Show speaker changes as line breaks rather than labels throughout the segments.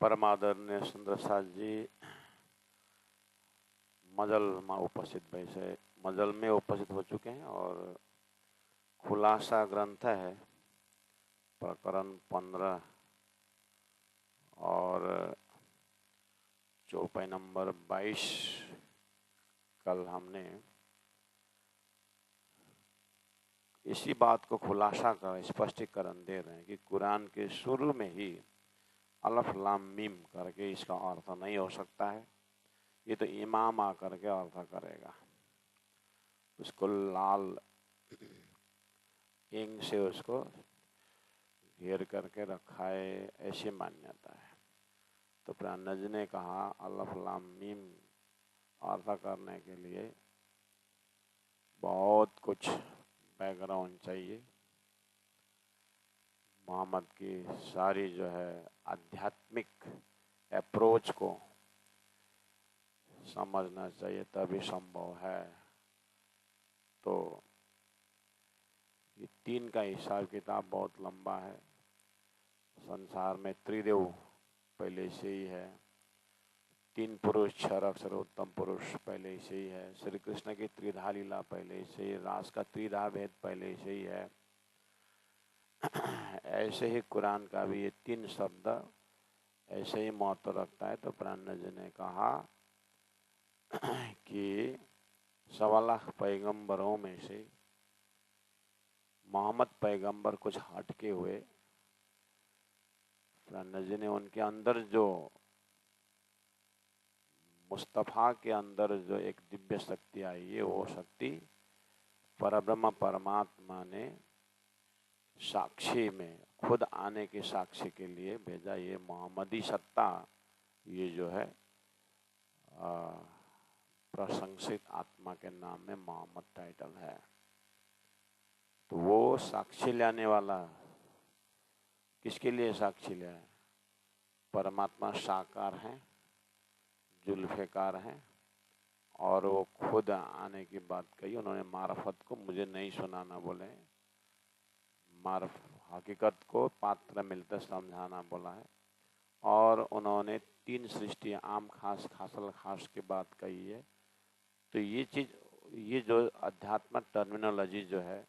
परमादरणीय सुंदर साथ जी मजल में उपस्थित वैसे मजल में उपस्थित हो चुके हैं और खुलासा ग्रंथ है प्रकरण 15 और चौपाई नंबर 22। कल हमने इसी बात को खुलासा कर स्पष्टीकरण दे रहे हैं कि कुरान के शुरू में ही अल्फ लाम मीम करके इसका अर्थ नहीं हो सकता है। ये तो इमाम आकर के अर्थ करेगा। उसको लाल इंक से उसको घेर करके रखा है, ऐसी मान्यता है। तो प्राणज ने कहा अल्फ लाम मीम अर्थ करने के लिए बहुत कुछ बैकग्राउंड चाहिए। मोहम्मद की सारी जो है आध्यात्मिक अप्रोच को समझना चाहिए, तभी संभव है। तो ये 3 का हिसाब किताब बहुत लंबा है। संसार में त्रिदेव पहले से ही है, 3 पुरुष 6 अक्षर उत्तम पुरुष पहले से ही है, श्री कृष्ण की त्रिधा लीला पहले से ही, रास का त्रिधा भेद पहले से ही है। ऐसे ही कुरान का भी ये 3 शब्द ऐसे ही महत्व रखता है। तो प्राणज ने कहा कि 1.25 लाख पैगंबरों में से मोहम्मद पैगंबर कुछ हटके हुए। प्राणज ने उनके अंदर जो मुस्तफा के अंदर जो एक दिव्य शक्ति आई है, वो शक्ति परब्रह्म परमात्मा ने साक्षी में खुद आने के साक्षी के लिए भेजा। ये मोहम्मदी सत्ता, ये जो है प्रशंसित आत्मा के नाम में मोहम्मद टाइटल है। तो वो साक्षी लाने वाला किसके लिए साक्षी लिया है? परमात्मा साकार है, जुल्फेकार है, और वो खुद आने की बात कही। उन्होंने मार्फत को मुझे नहीं सुनाना बोले, हकीकत को पात्र मिलते समझाना बोला है। और उन्होंने 3 सृष्टि आम खास खासल खास की बात कही है। तो ये चीज, ये जो अध्यात्म टर्मिनोलॉजी जो है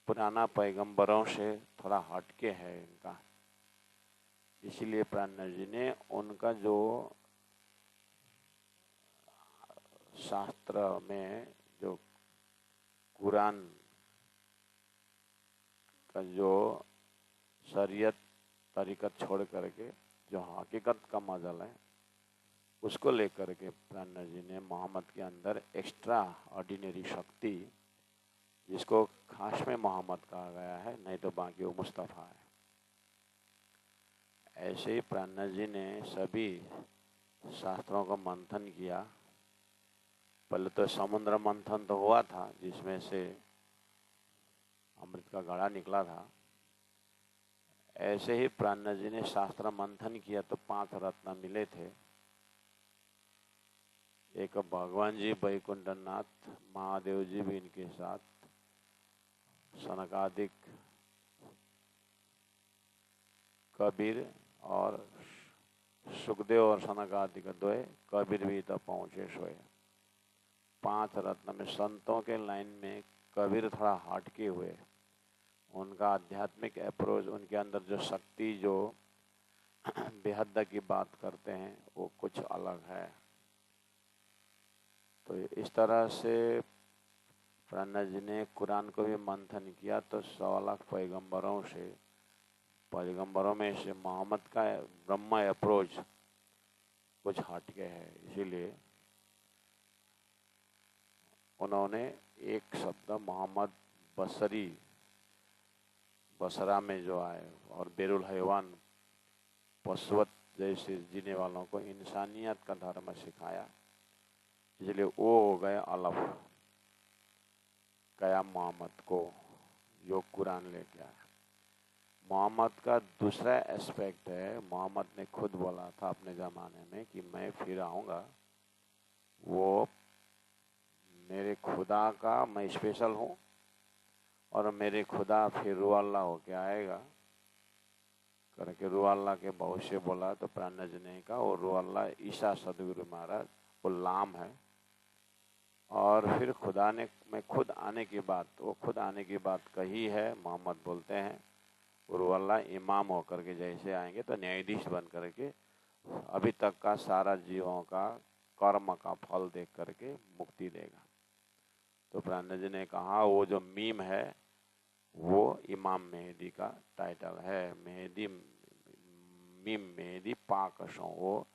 पुराना पैगंबरों से थोड़ा हटके है इनका। इसीलिए प्राणनाथ जी ने उनका जो शास्त्र में जो कुरान का जो शरीयत तरीकत छोड़ करके जो हकीकत का मजल है, उसको लेकर के प्राणनाथ जी ने मोहम्मद के अंदर एक्स्ट्रा ऑर्डिनरी शक्ति, जिसको खास में मोहम्मद कहा गया है, नहीं तो बाकी वो मुस्तफ़ा है। ऐसे ही प्राणनाथ जी ने सभी शास्त्रों का मंथन किया। पहले तो समुद्र मंथन तो हुआ था, जिसमें से अमृत का घड़ा निकला था। ऐसे ही प्राणनाथ जी ने शास्त्र मंथन किया तो 5 रत्न मिले थे। एक भगवान जी वैकुंठनाथ, महादेव जी भी इनके साथ, सनकादिक, कबीर और सुखदेव और सनकादिक द्वय, कबीर भी तब पहुंचे सोए। 5 रत्न में संतों के लाइन में कबीर थोड़ा हटके हुए। उनका आध्यात्मिक अप्रोच, उनके अंदर जो शक्ति, जो बेहद की बात करते हैं, वो कुछ अलग है। तो इस तरह से प्राणनाथ जी ने कुरान को भी मंथन किया। तो 1.25 लाख पैगंबरों में से मोहम्मद का ब्रह्म अप्रोच कुछ हटके है। इसीलिए उन्होंने एक शब्द मोहम्मद बसरी, बसरा में जो आए, और बेरुल हैवान, पशुवत जैसे जीने वालों को इंसानियत का धर्म सिखाया। इसलिए वो हो गए अलफ, कया मोहम्मद को जो कुरान लेके आया। मोहम्मद का दूसरा एस्पेक्ट है, मोहम्मद ने खुद बोला था अपने ज़माने में कि मैं फिर आऊँगा, वो मेरे खुदा का मैं स्पेशल हूँ, और मेरे खुदा फिर अल्लाह होके आएगा। करके रूह के बहुत से बोला तो प्राणज ने कहा वो रूह ईसा सदगुरु महाराज वो लाम है। और फिर खुदा ने मैं खुद आने की बात, वो खुद आने की बात कही है। मोहम्मद बोलते हैं रूह इमाम होकर के जैसे आएंगे तो न्यायाधीश बन करके अभी तक का सारा जीवों का कर्म का फल देख करके मुक्ति देगा। तो प्राणज ने कहा वो जो मीम है वो इमाम मेहदी का टाइटल है। मेहदी मीम मेहदी पाकशों, वो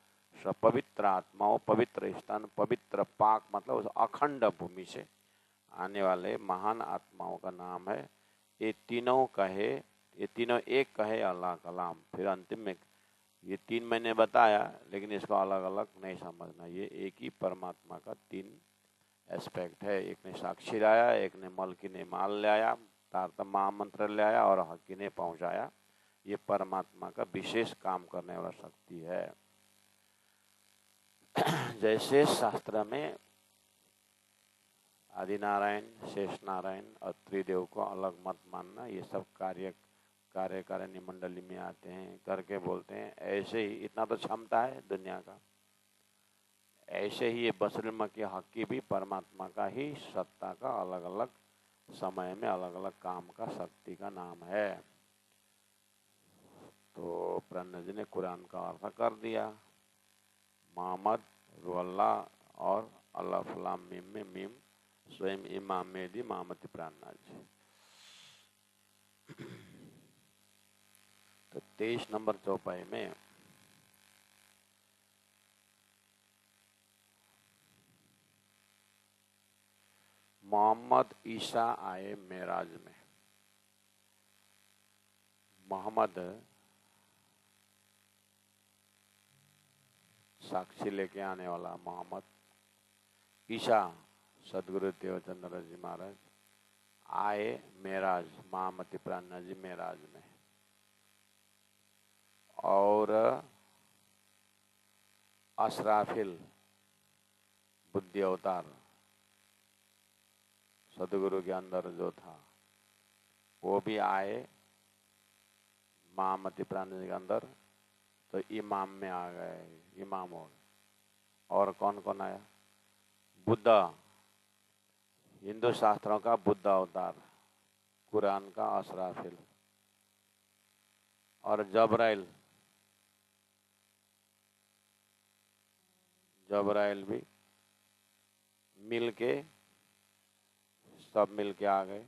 पवित्र आत्माओं, पवित्र स्थान, पवित्र पाक मतलब उस अखंड भूमि से आने वाले महान आत्माओं का नाम है। ये तीनों कहे, ये तीनों एक कहे अल्लाह कलाम। फिर अंतिम में ये तीन मैंने बताया लेकिन इसको अलग अलग नहीं समझना, ये एक ही परमात्मा का तीन एस्पेक्ट है। एक ने साक्षी लाया, एक ने मलकी ने माल ले आया, तारतम महामंत्र ले आया और हकी ने पहुंचाया। ये परमात्मा का विशेष काम करने वाला शक्ति है। जैसे शास्त्र में आदि नारायण, शेष नारायण और त्रिदेव को अलग मत मानना, ये सब कार्यकारिणी मंडली में आते हैं करके बोलते हैं। ऐसे ही इतना तो क्षमता है दुनिया का, ऐसे ही ये बसरिल्म के हकी भी परमात्मा का ही सत्ता का अलग अलग समय में अलग अलग काम का शक्ति का नाम है। तो प्रणज ने कुरान का अर्थ कर दिया। मोहम्मद, रूह और अल्लाह फलाम मीम में मीम स्वयं इमाम मेहदी मोहम्मद प्राणनाज। तो 23 नंबर चौपाई में मोहम्मद ईसा आए मेराज में। मोहम्मद साक्षी लेके आने वाला मोहम्मद ईसा सदगुरु देवचंद्र जी महाराज आए मेराज, महामती प्राणना जी मेराज में। और असराफिल बुद्धि अवतार सदगुरु के अंदर जो था वो भी आए महामती प्राणना जी के अंदर, तो इमाम में आ गए, इमाम हो गए। और कौन कौन आया? बुद्ध, हिंदू शास्त्रों का बुद्ध अवतार, कुरान का असराफिल और जबराइल, जबराइल भी मिलके, सब मिलके आ गए।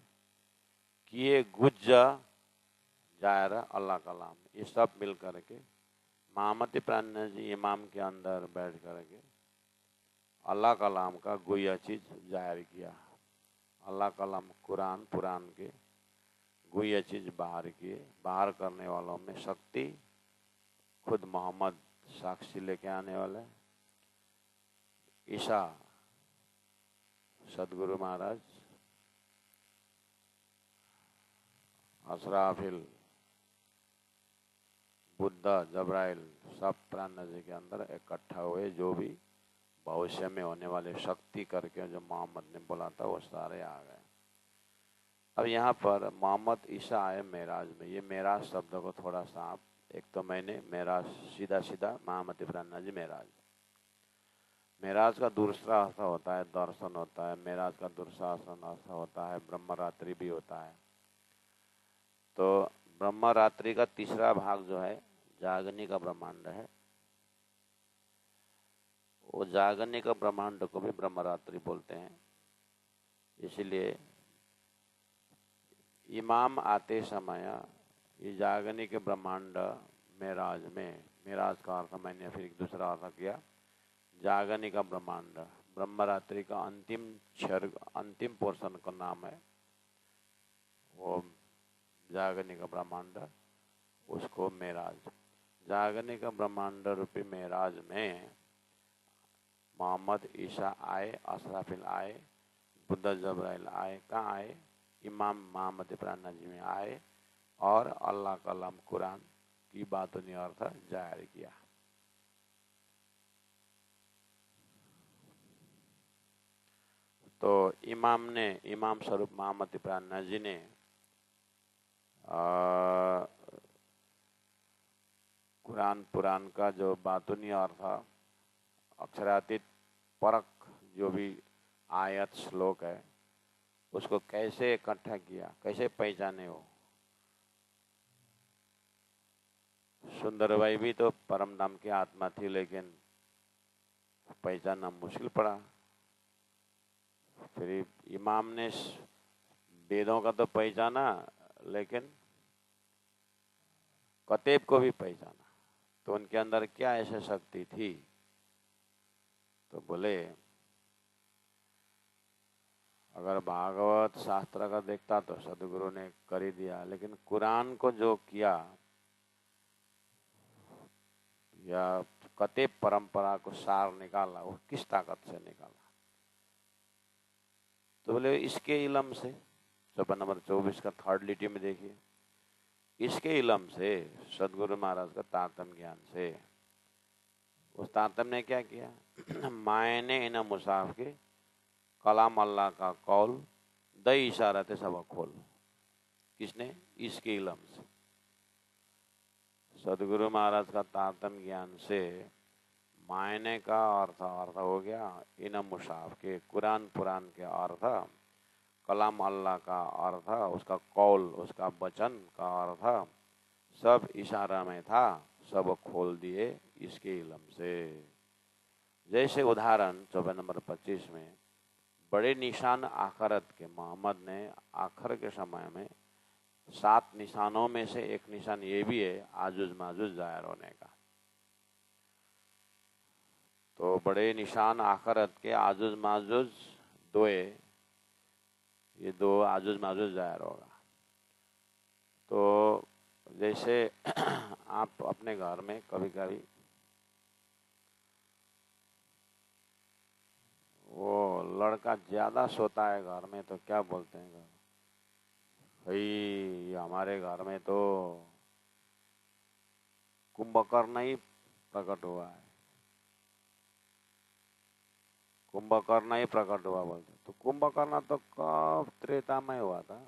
किए गुज्ज जायर अल्लाह कलाम, ये सब मिल करके महामती प्राणना जी इमाम के अंदर बैठ करके अल्लाह कलाम का गुया चीज जाहिर किया। अल्लाह कलाम कुरान पुराण के गुया चीज बाहर किए। बाहर करने वालों में शक्ति खुद मोहम्मद साक्षी लेके आने वाले, ईसा सदगुरु महाराज, असराफिल, बुद्ध, जबराइल, सब प्राणना जी के अंदर इकट्ठा हुए। जो भी भविष्य में होने वाले शक्ति करके जो मोहम्मद ने बोला था वो सारे आ गए। अब यहाँ पर मोहम्मद ईसा आए मेराज में, ये मेराज शब्द को थोड़ा सा आप, एक तो मैंने मेराज सीधा सीधा महामती प्राणना जी मेराज, मेराज का दूसरा अर्थ होता है दर्शन होता है, मेराज का दूसरा अर्थ होता है ब्रह्मरात्रि भी होता है। तो ब्रह्मरात्रि का तीसरा भाग जो है जागनी का ब्रह्मांड है, वो जागनी का ब्रह्मांड को भी ब्रह्मरात्रि बोलते हैं। इसलिए इमाम आते समय ये जागनी के ब्रह्मांड मेराज में, मेराज का अर्थ मैंने फिर एक दूसरा अर्थ किया, जागनी का ब्रह्मांड, ब्रह्मरात्रि का अंतिम क्षर, अंतिम पोर्शन का नाम है वो जागनी का ब्रह्मांड, उसको मेराज। जागने का ब्रह्मांड रूपी मेराज में मोहम्मद ईसा आए, असराफिल आए, बुद्ध जबराइल आए। कहाँ आए? इमाम मोहम्मद प्राणना जी में आए और अल्लाह कलाम कुरान की बातों ने अर्थ जाहिर किया। तो इमाम ने, इमाम स्वरूप मोहम्मद प्राणना जी ने कुरान पुराण का जो बातुनी अर्थ, अक्षरातीत परक जो भी आयत श्लोक है, उसको कैसे इकट्ठा किया, कैसे पहचाने हो। सुंदरबाई भी तो परम धाम की आत्मा थी, लेकिन पहचानना मुश्किल पड़ा। फिर इमाम ने वेदों का तो पहचाना, लेकिन कतेब को भी पहचाना। तो उनके अंदर क्या ऐसी शक्ति थी? तो बोले अगर भागवत शास्त्र का देखता तो सदगुरु ने कर ही दिया, लेकिन कुरान को जो किया या कतेब परंपरा को सार निकाला, वो किस ताकत से निकाला? तो बोले इसके इलम से। चौपन नंबर 24 का थर्ड लिटी में देखिए, इसके इलम से, सदगुरु महाराज का तारतम ज्ञान से। उस तारतम ने क्या किया? मायने इन मुसाफ के कलाम अल्लाह का कौल दई इशारते सब खोल। किसने? इसके इलम से। सदगुरु महाराज का तारतम ज्ञान से मायने का अर्थ हो गया इन मुसाफ के, कुरान पुराण के अर्थ, कलाम अल्लाह का अर्थ, उसका कौल, उसका वचन का अर्थ सब इशारा में था, सब खोल दिए इसके इलम से। जैसे उदाहरण 54 नंबर 25 में, बड़े निशान आखरत के, मोहम्मद ने आखिर के समय में 7 निशानों में से एक निशान ये भी है आजुज माजुज जाहिर होने का। तो बड़े निशान आखरत के आजुज माजुज दो, ये दो आजुज माजुज जाहिर होगा। तो जैसे आप अपने घर में कभी कभी वो लड़का ज्यादा सोता है घर में, तो क्या बोलते हैं घर, भाई हमारे घर में तो कुंभकर्ण ही प्रकट हुआ है, कुंभकर्ण ही प्रकट हुआ बोलते। तो कुंभकर्ण तो कब त्रेता में हुआ था,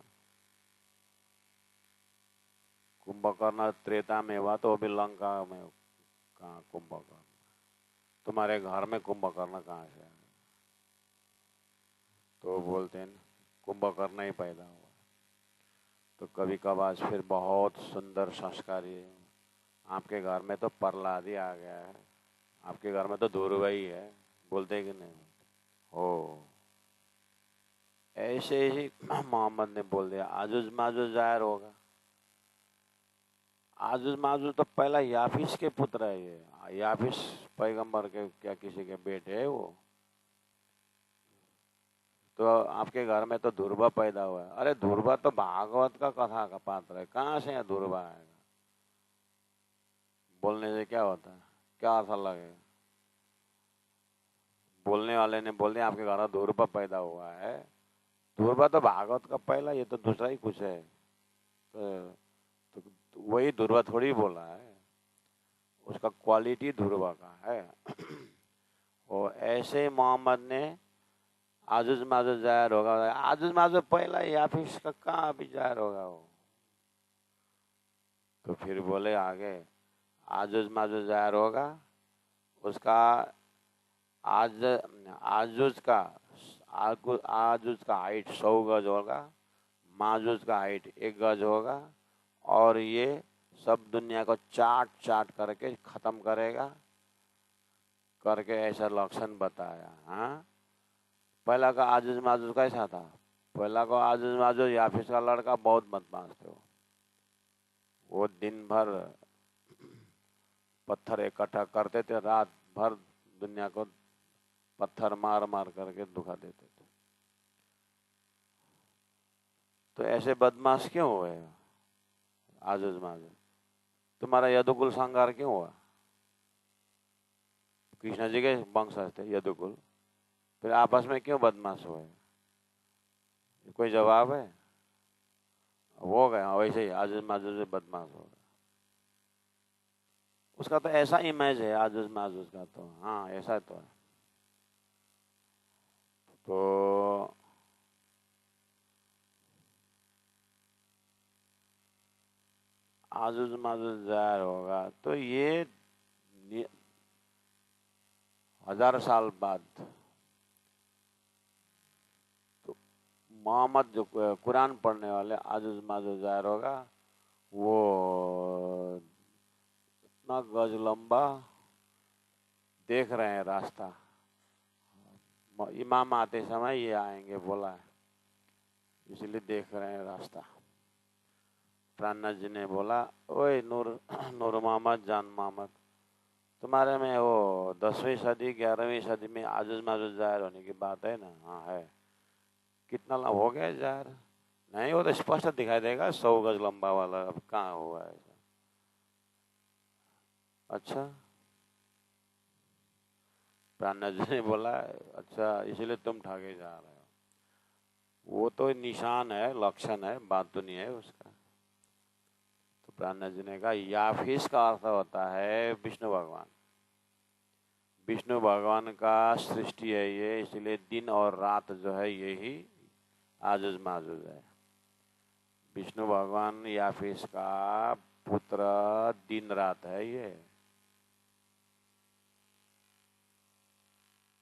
कुंभकर्ण त्रेता में हुआ तो अभी लंका में कहाँ कुंभकर्ण? तुम्हारे घर में कुंभकर्ण कहाँ से आया? तो बोलते हैं कुंभकर्ण ही पैदा हुआ। तो कभी कभार फिर बहुत सुंदर संस्कारी, आपके घर में तो प्रहलाद ही आ गया है, आपके घर में तो ध्रुव ही है, बोलते कि नहीं? हो ऐसे ही मोहम्मद ने बोल दिया आजुज माजुज जाहिर होगा। आजुज माजुज तो पहला याफिस के पुत्र है, ये याफिस पैगंबर के क्या किसी के बेटे है वो। तो आपके घर में तो ध्रुव पैदा हुआ है। अरे ध्रुव तो भागवत का कथा का पात्र है, कहाँ से यहाँ ध्रुव आएगा? बोलने से क्या होता है, क्या अर्थ लगेगा? बोलने वाले ने बोल दिया आपके घर में ध्रुव पैदा हुआ है। ध्रुव तो भागवत का पहला, ये तो दूसरा ही कुछ है। तो वही ध्रुव थोड़ी बोला है, उसका क्वालिटी ध्रुव का है। और ऐसे मोहम्मद ने आजुज माजुज जाहिर होगा, आजुज माजुज पहला या फिर इसका कहाँ अभी जाहिर होगा वो? तो फिर बोले आगे आजुज माजुज जाहिर होगा, उसका आज आजुज का आजुज का हाइट 100 गज होगा, माजुज का हाइट 1 गज होगा, और ये सब दुनिया को चाट चाट करके खत्म करेगा करके ऐसा लक्षण बताया। हाँ, पहला का आजुज माजुज कैसा था? पहला का आजुज माजुज याफिस का लड़का बहुत बदमाश थे। वो दिन भर पत्थर इकट्ठा करते थे, रात भर दुनिया को पत्थर मार मार करके दुखा देते थे। तो ऐसे बदमाश क्यों हुए आजुज माजुज? तुम्हारा यदुकुल संहार क्यों हुआ? कृष्ण जी के वंश थे यदुकुल, फिर आपस में क्यों बदमाश हुए? कोई जवाब है? हो गया वैसे ही आजुज माजुज बदमाश हो गया। उसका तो ऐसा इमेज है आजुज माजुज का, तो हाँ ऐसा तो है। तो आजुज माजुज जाहिर होगा तो ये 1000 साल बाद तो मोहम्मद जो कुरान पढ़ने वाले आजुज माजुज जाहिर होगा, वो इतना गज लंबा देख रहे हैं रास्ता, इमाम आते समय ये आएंगे बोला है, इसलिए देख रहे हैं रास्ता। प्राणनाथ जी ने बोला, ओए नूर नूर मोहम्मद जान मोहम्मद, तुम्हारे में वो 10वीं सदी 11वीं सदी में आजुज माजुज जाहिर होने की बात है ना? हाँ है। कितना हो गया जाहिर? नहीं, वो तो स्पष्ट दिखाई देगा 100 गज लंबा वाला, अब कहाँ हुआ है? अच्छा, प्राणनाथ जी ने बोला अच्छा इसलिए तुम ठगे जा रहे हो, वो तो निशान है, लक्षण है, बात तो नहीं है उसका। तो प्राणनाथ जी ने कहा याफिस का अर्थ होता है विष्णु भगवान, विष्णु भगवान का सृष्टि है ये, इसलिए दिन और रात जो है यही आजुज माजुज है। विष्णु भगवान याफिस का पुत्र दिन रात है ये।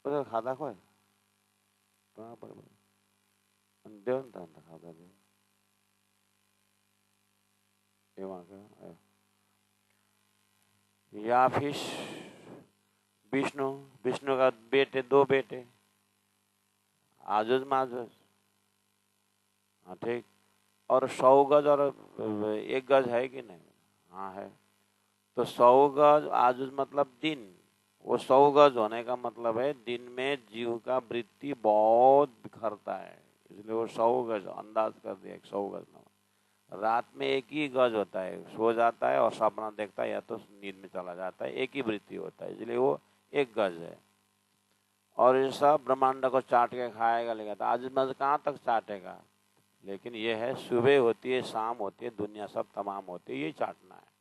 तो खाता कोई देव खाता देव याफिस विष्णु, विष्णु का बेटे, 2 बेटे आजुज माजुज। हाँ ठीक। और 100 गज और 1 गज है कि नहीं? हाँ है। तो 100 गज आजुज मतलब दिन, वो 100 गज होने का मतलब है दिन में जीव का वृत्ति बहुत बिखरता है, इसलिए वो 100 गज अंदाज कर दिया 100 गज ना। रात में 1 ही गज होता है, सो जाता है और सपना देखता है या तो नींद में चला जाता है, 1 ही वृत्ति होता है, इसलिए वो 1 गज है। और ये सब ब्रह्मांड को चाट के खाएगा, लेकिन आज मज कहाँ तक चाटेगा? लेकिन ये है सुबह होती है, शाम होती है, दुनिया सब तमाम होती है, यही चाटना है।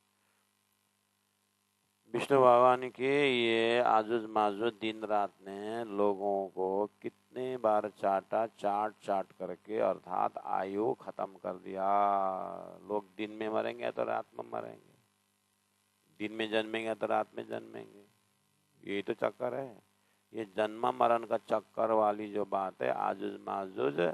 विष्णु भगवान के ये आजुज माजुज दिन रात ने लोगों को कितने बार चाटा, चाट चाट करके अर्थात आयु खत्म कर दिया। लोग दिन में मरेंगे तो रात में मरेंगे, दिन में जन्मेंगे तो रात में जन्मेंगे, यही तो चक्कर है। ये जन्म मरण का चक्कर वाली जो बात है, आजुज माजुज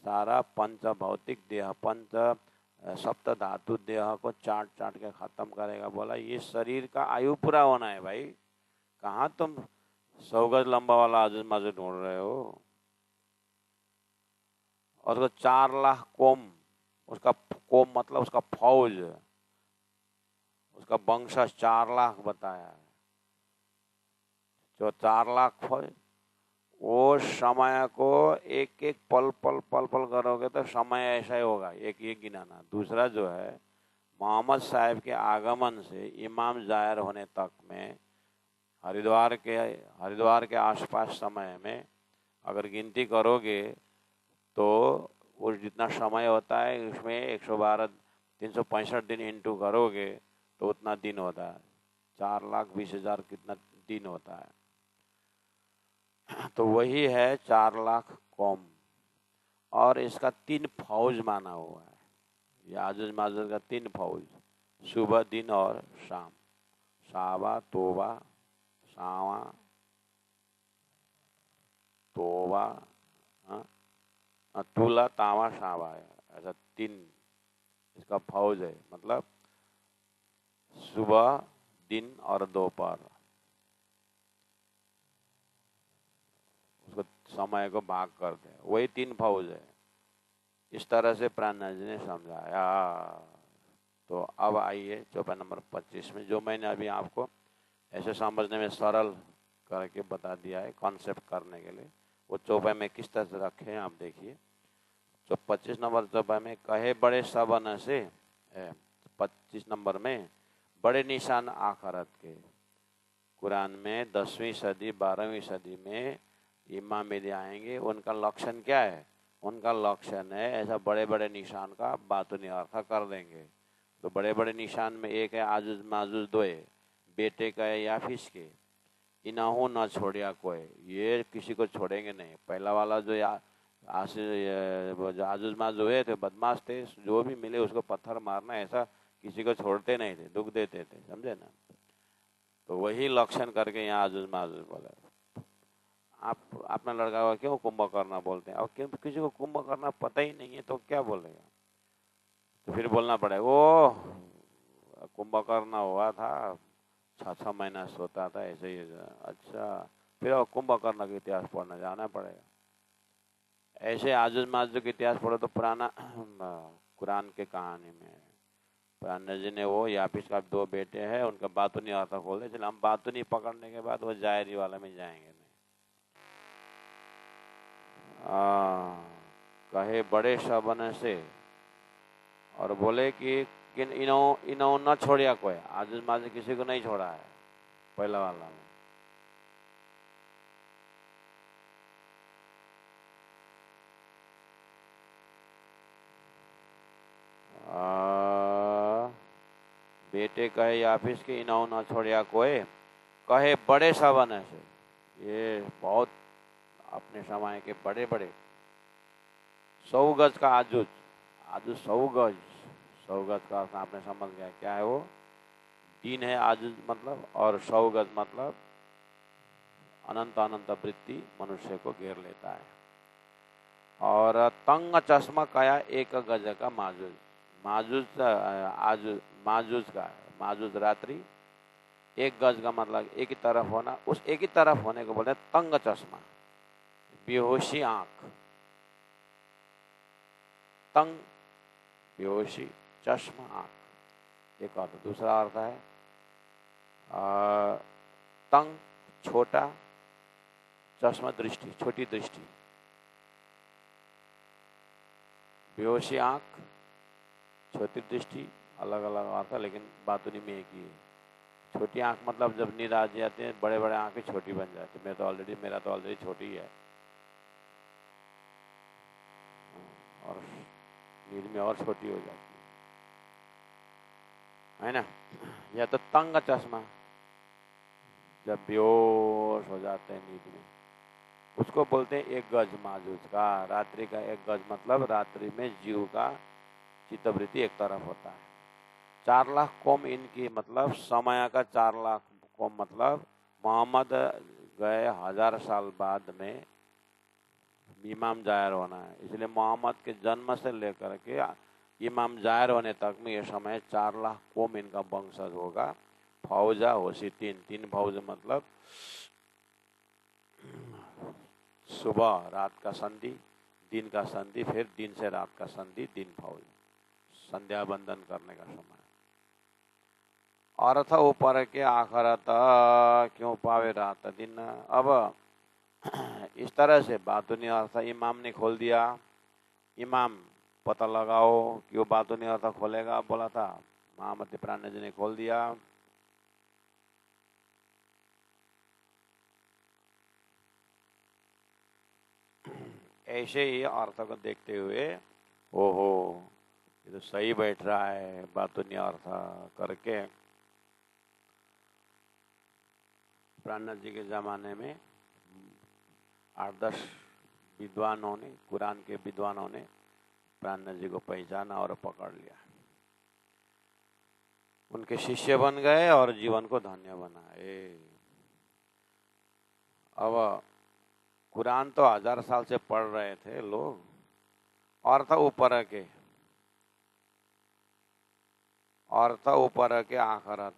सारा पंच भौतिक देह, पंच सप्त धातु देह को चाट चाट के खत्म करेगा। बोला ये शरीर का आयु पूरा होना है भाई, कहाँ तुम 100 गज लंबा वाला आजुज माजुज ढूंढ रहे हो? और उसको 4 लाख कोम, उसका कोम मतलब उसका फौज, उसका वंशज 4 लाख बताया है। जो 4 लाख फौज, वो समय को एक एक पल पल पल पल करोगे तो समय ऐसा ही होगा, एक एक गिनाना। दूसरा जो है मोहम्मद साहब के आगमन से इमाम जाहिर होने तक में हरिद्वार के आसपास समय में अगर गिनती करोगे तो वो जितना समय होता है उसमें 112 365 दिन इंटू करोगे तो उतना दिन होता है, 4,20,000 कितना दिन होता है। तो वही है 4 लाख कौम, और इसका 3 फौज माना हुआ है। याजुज माजुज का 3 फौज, सुबह दिन और शाम, सावा तोबा, सावा तोबा, तुला तावा सावा, ऐसा 3 इसका फौज है। मतलब सुबह दिन और दोपहर, उसको समय को भाग करते हैं, वही 3 फौज है। इस तरह से प्राणनाथ जी ने समझाया। तो अब आइए चौपाई नंबर 25 में, जो मैंने अभी आपको ऐसे समझने में सरल करके बता दिया है कॉन्सेप्ट करने के लिए, वो चौपाई में किस तरह से रखे हैं आप देखिए। तो 25 नंबर चौपाई में कहे बड़े सबन से, 25 नंबर में बड़े निशान आखरत के। कुरान में 10वीं सदी 12वीं सदी में इमाम मेहदी आएंगे, उनका लक्षण क्या है? उनका लक्षण है ऐसा बड़े बड़े निशान का बातुनी अर्थ कर देंगे। तो बड़े बड़े निशान में एक है आजुज माजुज दोए, बेटे का है याफिस के, इनाहू न छोड़िया कोई, ये किसी को छोड़ेंगे नहीं। पहला वाला जो आजुज माजुज हुए थे बदमाश थे, जो भी मिले उसको पत्थर मारना, ऐसा किसी को छोड़ते नहीं थे, दुख देते थे, समझे ना। तो वही लक्षण करके यहाँ आजुज माजुज बोले। आप अपना लड़का को क्यों कुंभकर्ण बोलते हैं? और क्यों किसी को कुंभकर्ण पता ही नहीं है तो क्या बोलेगा? तो फिर बोलना पड़ेगा वो कुंभकर्ण हुआ था, 6-6 महीना सोता था ऐसे ही। अच्छा, फिर कुंभकर्ण का इतिहास पढ़ना जाना पड़ेगा। ऐसे आजुज माजुज का इतिहास पढ़ो तो पुराना कुरान के कहानी में पुराने जी ने वो यापिस का 2 बेटे हैं, उनका बातुनी अर्थ खोल दे। चलो हम बातुनी पकड़ने के बाद वो जायरी वाले में जाएंगे नहीं। कहे बड़े सबन से और बोले कि इनो न छोड़िया कोई। आजुज माजुज किसी को नहीं छोड़ा है पहला वाला में। बेटे कहे यापिस के इनो न छोड़िया कोई, कहे बड़े सबन से। ये बहुत अपने समय के बड़े बड़े 100 गज का आजुज, आजुज 100 गज, 100 गज का आपने समझ गया क्या है वो? दिन है आजुज मतलब, और 100 गज मतलब अनंत अनंत वृत्ति मनुष्य को घेर लेता है। और तंग चश्मा कया 1 गज का माजुज, माजुज आजुज माजुज का, माजुज रात्रि 1 गज का मतलब एक ही तरफ होना। उस एक ही तरफ होने को बोलते हैं तंग चश्मा, बेहोशी आंख। तंग बेहोशी, चश्मा आंख एक अर्थ। दूसरा अर्थ है तंग छोटा, चश्मा दृष्टि, छोटी दृष्टि। बेहोशी आंख, छोटी दृष्टि, अलग अलग अर्थ है लेकिन बातुनी में एक ही है। छोटी आंख मतलब जब नींद आ जाती है, बड़े बड़े आंखें छोटी बन जाती है। मेरा तो ऑलरेडी छोटी है, और नींद में और छोटी हो जाती है ना। या तो तंग चश्मा, जब बेहोश हो जाते हैं नींद में, उसको बोलते हैं 1 गज माजुज का। रात्रि का 1 गज मतलब रात्रि में जीव का चित्तवृत्ति एक तरफ होता है। 4 लाख कोम इनकी मतलब समय का 4 लाख कोम मतलब मोहम्मद गए 1000 साल बाद में इमाम जाहिर होना है। इसलिए मोहम्मद के जन्म से लेकर के इमाम जाहिर होने तक में ये समय 4 लाख कोम इनका वंशज होगा। फौजा होशी 3 फौज मतलब सुबह रात का संधि, दिन का संधि, फिर दिन से रात का संधि, दिन फौज, संध्या बंदन करने का समय। अर्थ ऊपर के आखरत क्यों पावे रात दिन। अब इस तरह से बातुनी अर्थ इमाम ने खोल दिया। इमाम पता लगाओ कि वो बातुनी अर्थ खोलेगा बोला था, महामती प्राण जी ने खोल दिया। ऐसे ही अर्थ को देखते हुए ओहो ये तो सही बैठ रहा है बातुनी अर्थ करके प्राणनाथ जी के जमाने में 8-10 विद्वानों ने, कुरान के विद्वानों ने प्राणनाथ जी को पहचाना और पकड़ लिया। उनके शिष्य बन गए और जीवन को धन्य बनाए। अब कुरान तो 1000 साल से पढ़ रहे थे लोग, अर्थ ऊपर के, अर्थ ऊपर के आखरत।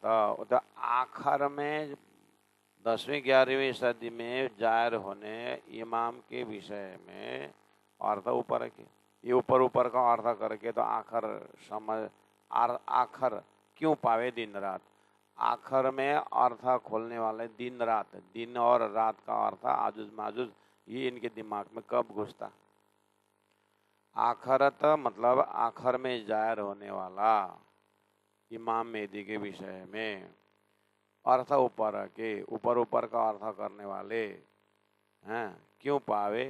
तो आखर में 10वीं 11वीं सदी में जाहिर होने इमाम के विषय में अर्थ ऊपर के, ये ऊपर का अर्थ करके तो आखर समझ। आखर क्यों पावे दिन रात, आखर में अर्थ खोलने वाले दिन रात, दिन और रात का अर्थ आजुज माजुज, ये इनके दिमाग में कब घुसता। आखरत मतलब आखर में जाहिर होने वाला इमाम मेहदी के विषय में अर्थ ऊपर के, ऊपर का अर्थ करने वाले हैं क्यों पावे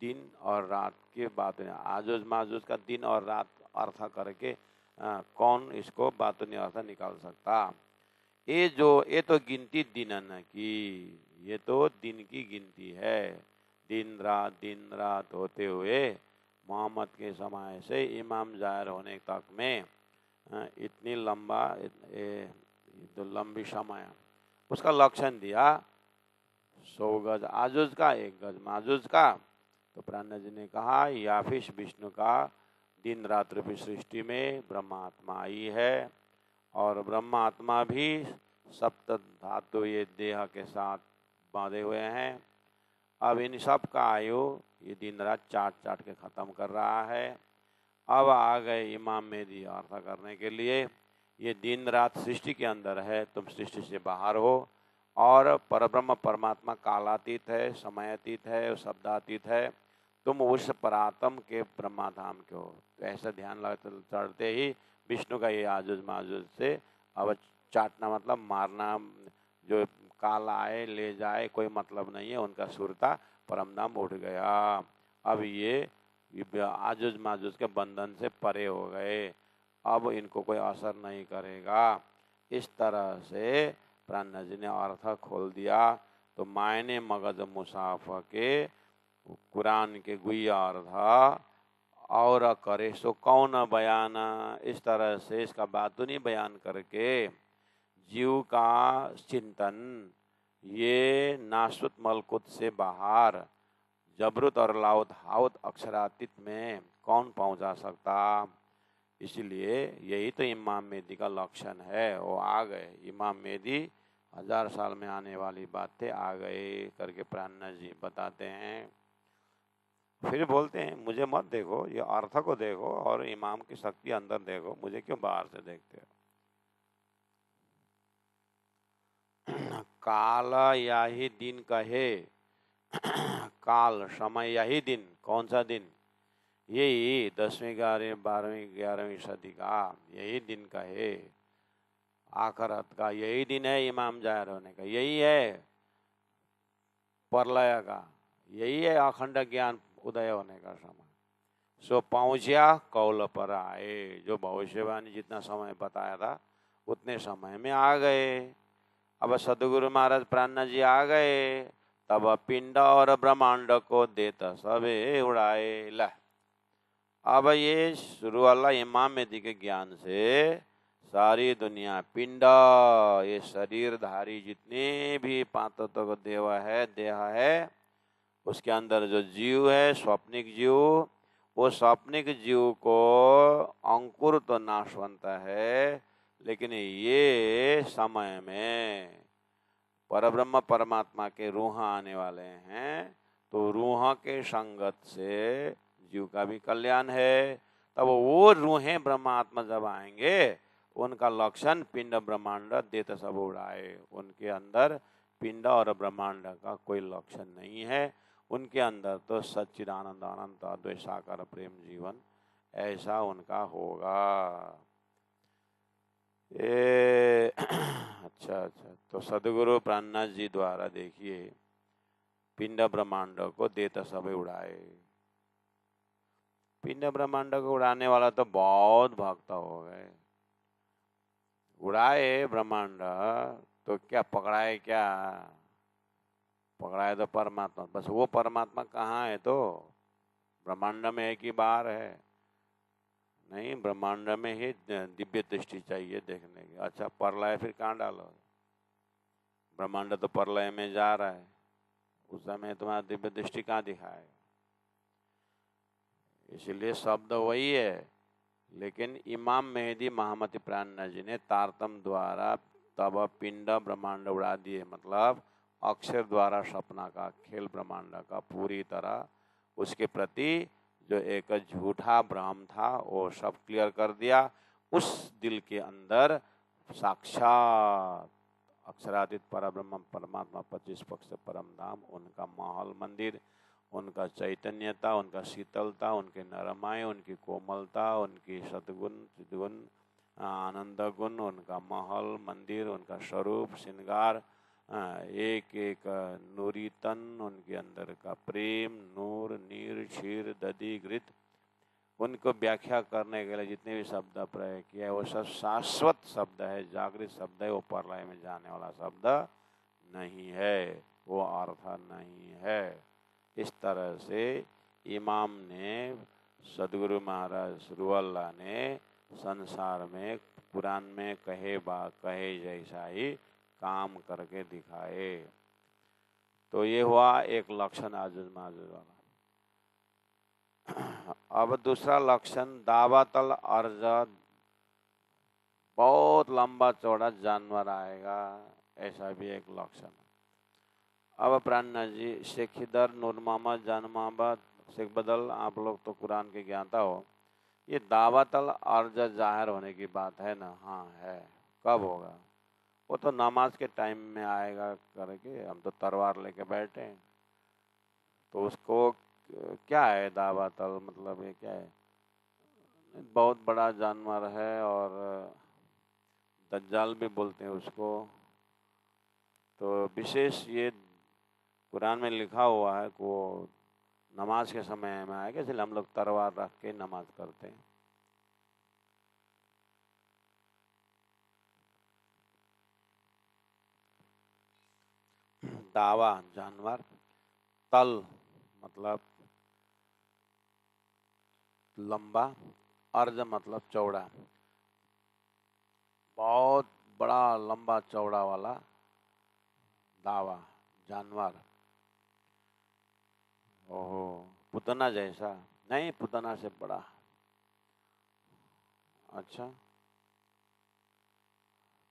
दिन और रात की बात। आजुज माजुज का दिन और रात अर्थ करके कौन इसको बातुनी अर्थ निकाल सकता। ये तो गिनती दिनन की, ये तो दिन की गिनती है। दिन रात होते हुए मोहम्मद के समय से इमाम जाहिर होने तक में इतनी लंबा तो लंबी समय उसका लक्षण दिया, 100 गज आजुज का, 1 गज माजुज का। तो प्राणनाथ जी ने कहा या फिर विष्णु का दिन रात रूपी सृष्टि में ब्रह्मात्मा आई है, और ब्रह्मात्मा भी सप्त धातु ये देह के साथ बांधे हुए हैं। अब इन सब का आयु ये दिन रात चाट चाट के खत्म कर रहा है। अब आ गए इमाम मेहदी अर्थ करने के लिए। ये दिन रात सृष्टि के अंदर है, तुम सृष्टि से बाहर हो, और परब्रह्म परमात्मा कालातीत है, समयातीत है, शब्दातीत है, तुम उस परात्म के ब्रह्माधाम के हो। तो ऐसा ध्यान चढ़ते ही विष्णु का ये आजुज माजुज से अब चाटना मतलब मारना, जो काल आए ले जाए कोई मतलब नहीं है, उनका सुरता परमधाम उठ गया। अब ये आजुज माजुज के बंधन से परे हो गए, अब इनको कोई असर नहीं करेगा। इस तरह से प्राणनाथ जी ने अर्थ खोल दिया। तो मायने मगज मुसाफा के कुरान के गुया अर्थ और करे सो कौन बयान, इस तरह से इसका बातूनी बयान करके जीव का चिंतन ये नाशवत मलकुत से बाहर जबरुत और लाउत हाउत अक्षरातीत में कौन पहुंचा सकता। इसलिए यही तो इमाम मेहदी का लक्षण है। वो आ गए, इमाम मेहदी 1000 साल में आने वाली बातें आ गए करके प्राणनाथ जी बताते हैं। फिर बोलते हैं मुझे मत देखो, ये अर्थ को देखो और इमाम की शक्ति अंदर देखो, मुझे क्यों बाहर से देखते हो। काल यही दिन कहे, काल समय यही दिन, कौन सा दिन, यही 10वीं 11वीं 12वीं 11वीं सदी का यही दिन कहे, आखिरत का यही दिन है, इमाम जाहिर होने का यही है, प्रलय का यही है, अखंड ज्ञान उदय होने का समय। सो पहुंचा कौल पर आए, जो भविष्यवाणी जितना समय बताया था उतने समय में आ गए। अब सदगुरु महाराज प्राणनाथ जी आ गए, तब पिंड और ब्रह्मांड को देता सबे उड़ाए। ला अब ये शुरू वाला इमाम मेहदी के ज्ञान से सारी दुनिया पिंड, ये शरीरधारी जितने भी 5 तत्व देव है, देह है, उसके अंदर जो जीव है स्वप्निक जीव, वो स्वप्निक जीव को अंकुर तो नाशवंत है, लेकिन ये समय में परब्रह्म परमात्मा के रूह आने वाले हैं, तो रूह के संगत से जीव का भी कल्याण है। तब वो रूहें ब्रह्मात्मा जब आएंगे, उनका लक्षण पिंड ब्रह्मांड देत सब उड़ाए। उनके अंदर पिंड और ब्रह्मांड का कोई लक्षण नहीं है, उनके अंदर तो सच्चिदानंद अनंत अद्वैत साकार प्रेम जीवन ऐसा उनका होगा। अच्छा, तो सदगुरु प्राणनाथ जी द्वारा देखिए पिंड ब्रह्मांड को देता सब उड़ाए। पिंड ब्रह्मांड को उड़ाने वाला तो बहुत भक्त हो गए। उड़ाए ब्रह्मांड तो क्या पकड़ाए, क्या पकड़ाए तो परमात्मा, बस वो परमात्मा कहाँ है, तो ब्रह्मांड में है कि बाहर है, नहीं ब्रह्मांड में ही दिव्य दृष्टि चाहिए देखने की। अच्छा प्रलय फिर कहाँ डालो, ब्रह्मांड तो प्रलय में जा रहा है, उस समय तुम्हारा दिव्य दृष्टि कहाँ दिखाएगा। इसलिए शब्द वही है, लेकिन इमाम मेहदी महामति प्राणनाथ जी ने तारतम द्वारा तब पिंड ब्रह्मांड उड़ा दिए, मतलब अक्षर द्वारा सपना का खेल ब्रह्मांड का पूरी तरह उसके प्रति जो एक झूठा भ्रम था वो सब क्लियर कर दिया। उस दिल के अंदर साक्षात अक्षरातीत परब्रह्म परमात्मा 25 पक्ष परम धाम, उनका महल मंदिर, उनका चैतन्यता, उनका शीतलता, उनके नरमाई, उनकी कोमलता, उनकी सद्गुण चिद्गुण आनंद गुण, उनका महल मंदिर, उनका स्वरूप श्रृंगार, एक एक नूरी तन, उनके अंदर का प्रेम नूर नीर क्षीर दधि घृत, उनको व्याख्या करने के लिए जितने भी शब्द प्रयोग किया वो सब शाश्वत शब्द है, जागृत शब्द है, वो प्रलय में जाने वाला शब्द नहीं है, वो अर्थ नहीं है। इस तरह से इमाम ने सदगुरु महाराज रुअल्लाह ने संसार में कुरान में कहे जैसा ही काम करके दिखाए। तो ये हुआ एक लक्षण आजुज माजुज वाला। अब दूसरा लक्षण दावातल अर्ज, बहुत लंबा चौड़ा जानवर आएगा, ऐसा भी एक लक्षण। अब प्राणनाथ जी, शेखिदर, नूर मोहम्मद, जान मोहम्मद, शेख बदल, आप लोग तो कुरान के ज्ञाता हो, ये दावतल अर्ज जाहिर होने की बात है ना? हाँ है। कब होगा? वो तो नमाज के टाइम में आएगा करके, हम तो तलवार लेके बैठे हैं। तो उसको क्या है दावतल, मतलब ये क्या है? बहुत बड़ा जानवर है और दज्जाल भी बोलते हैं उसको। तो विशेष ये कुरान में लिखा हुआ है कि वो नमाज के समय में आएगा, इसलिए हम लोग तलवार रख के नमाज करते हैं। दावा जानवर, तल मतलब लंबा, अर्ज मतलब चौड़ा, बहुत बड़ा लंबा चौड़ा वाला दावा जानवर। ओहो, पुतना जैसा? नहीं, पुतना से बड़ा। अच्छा,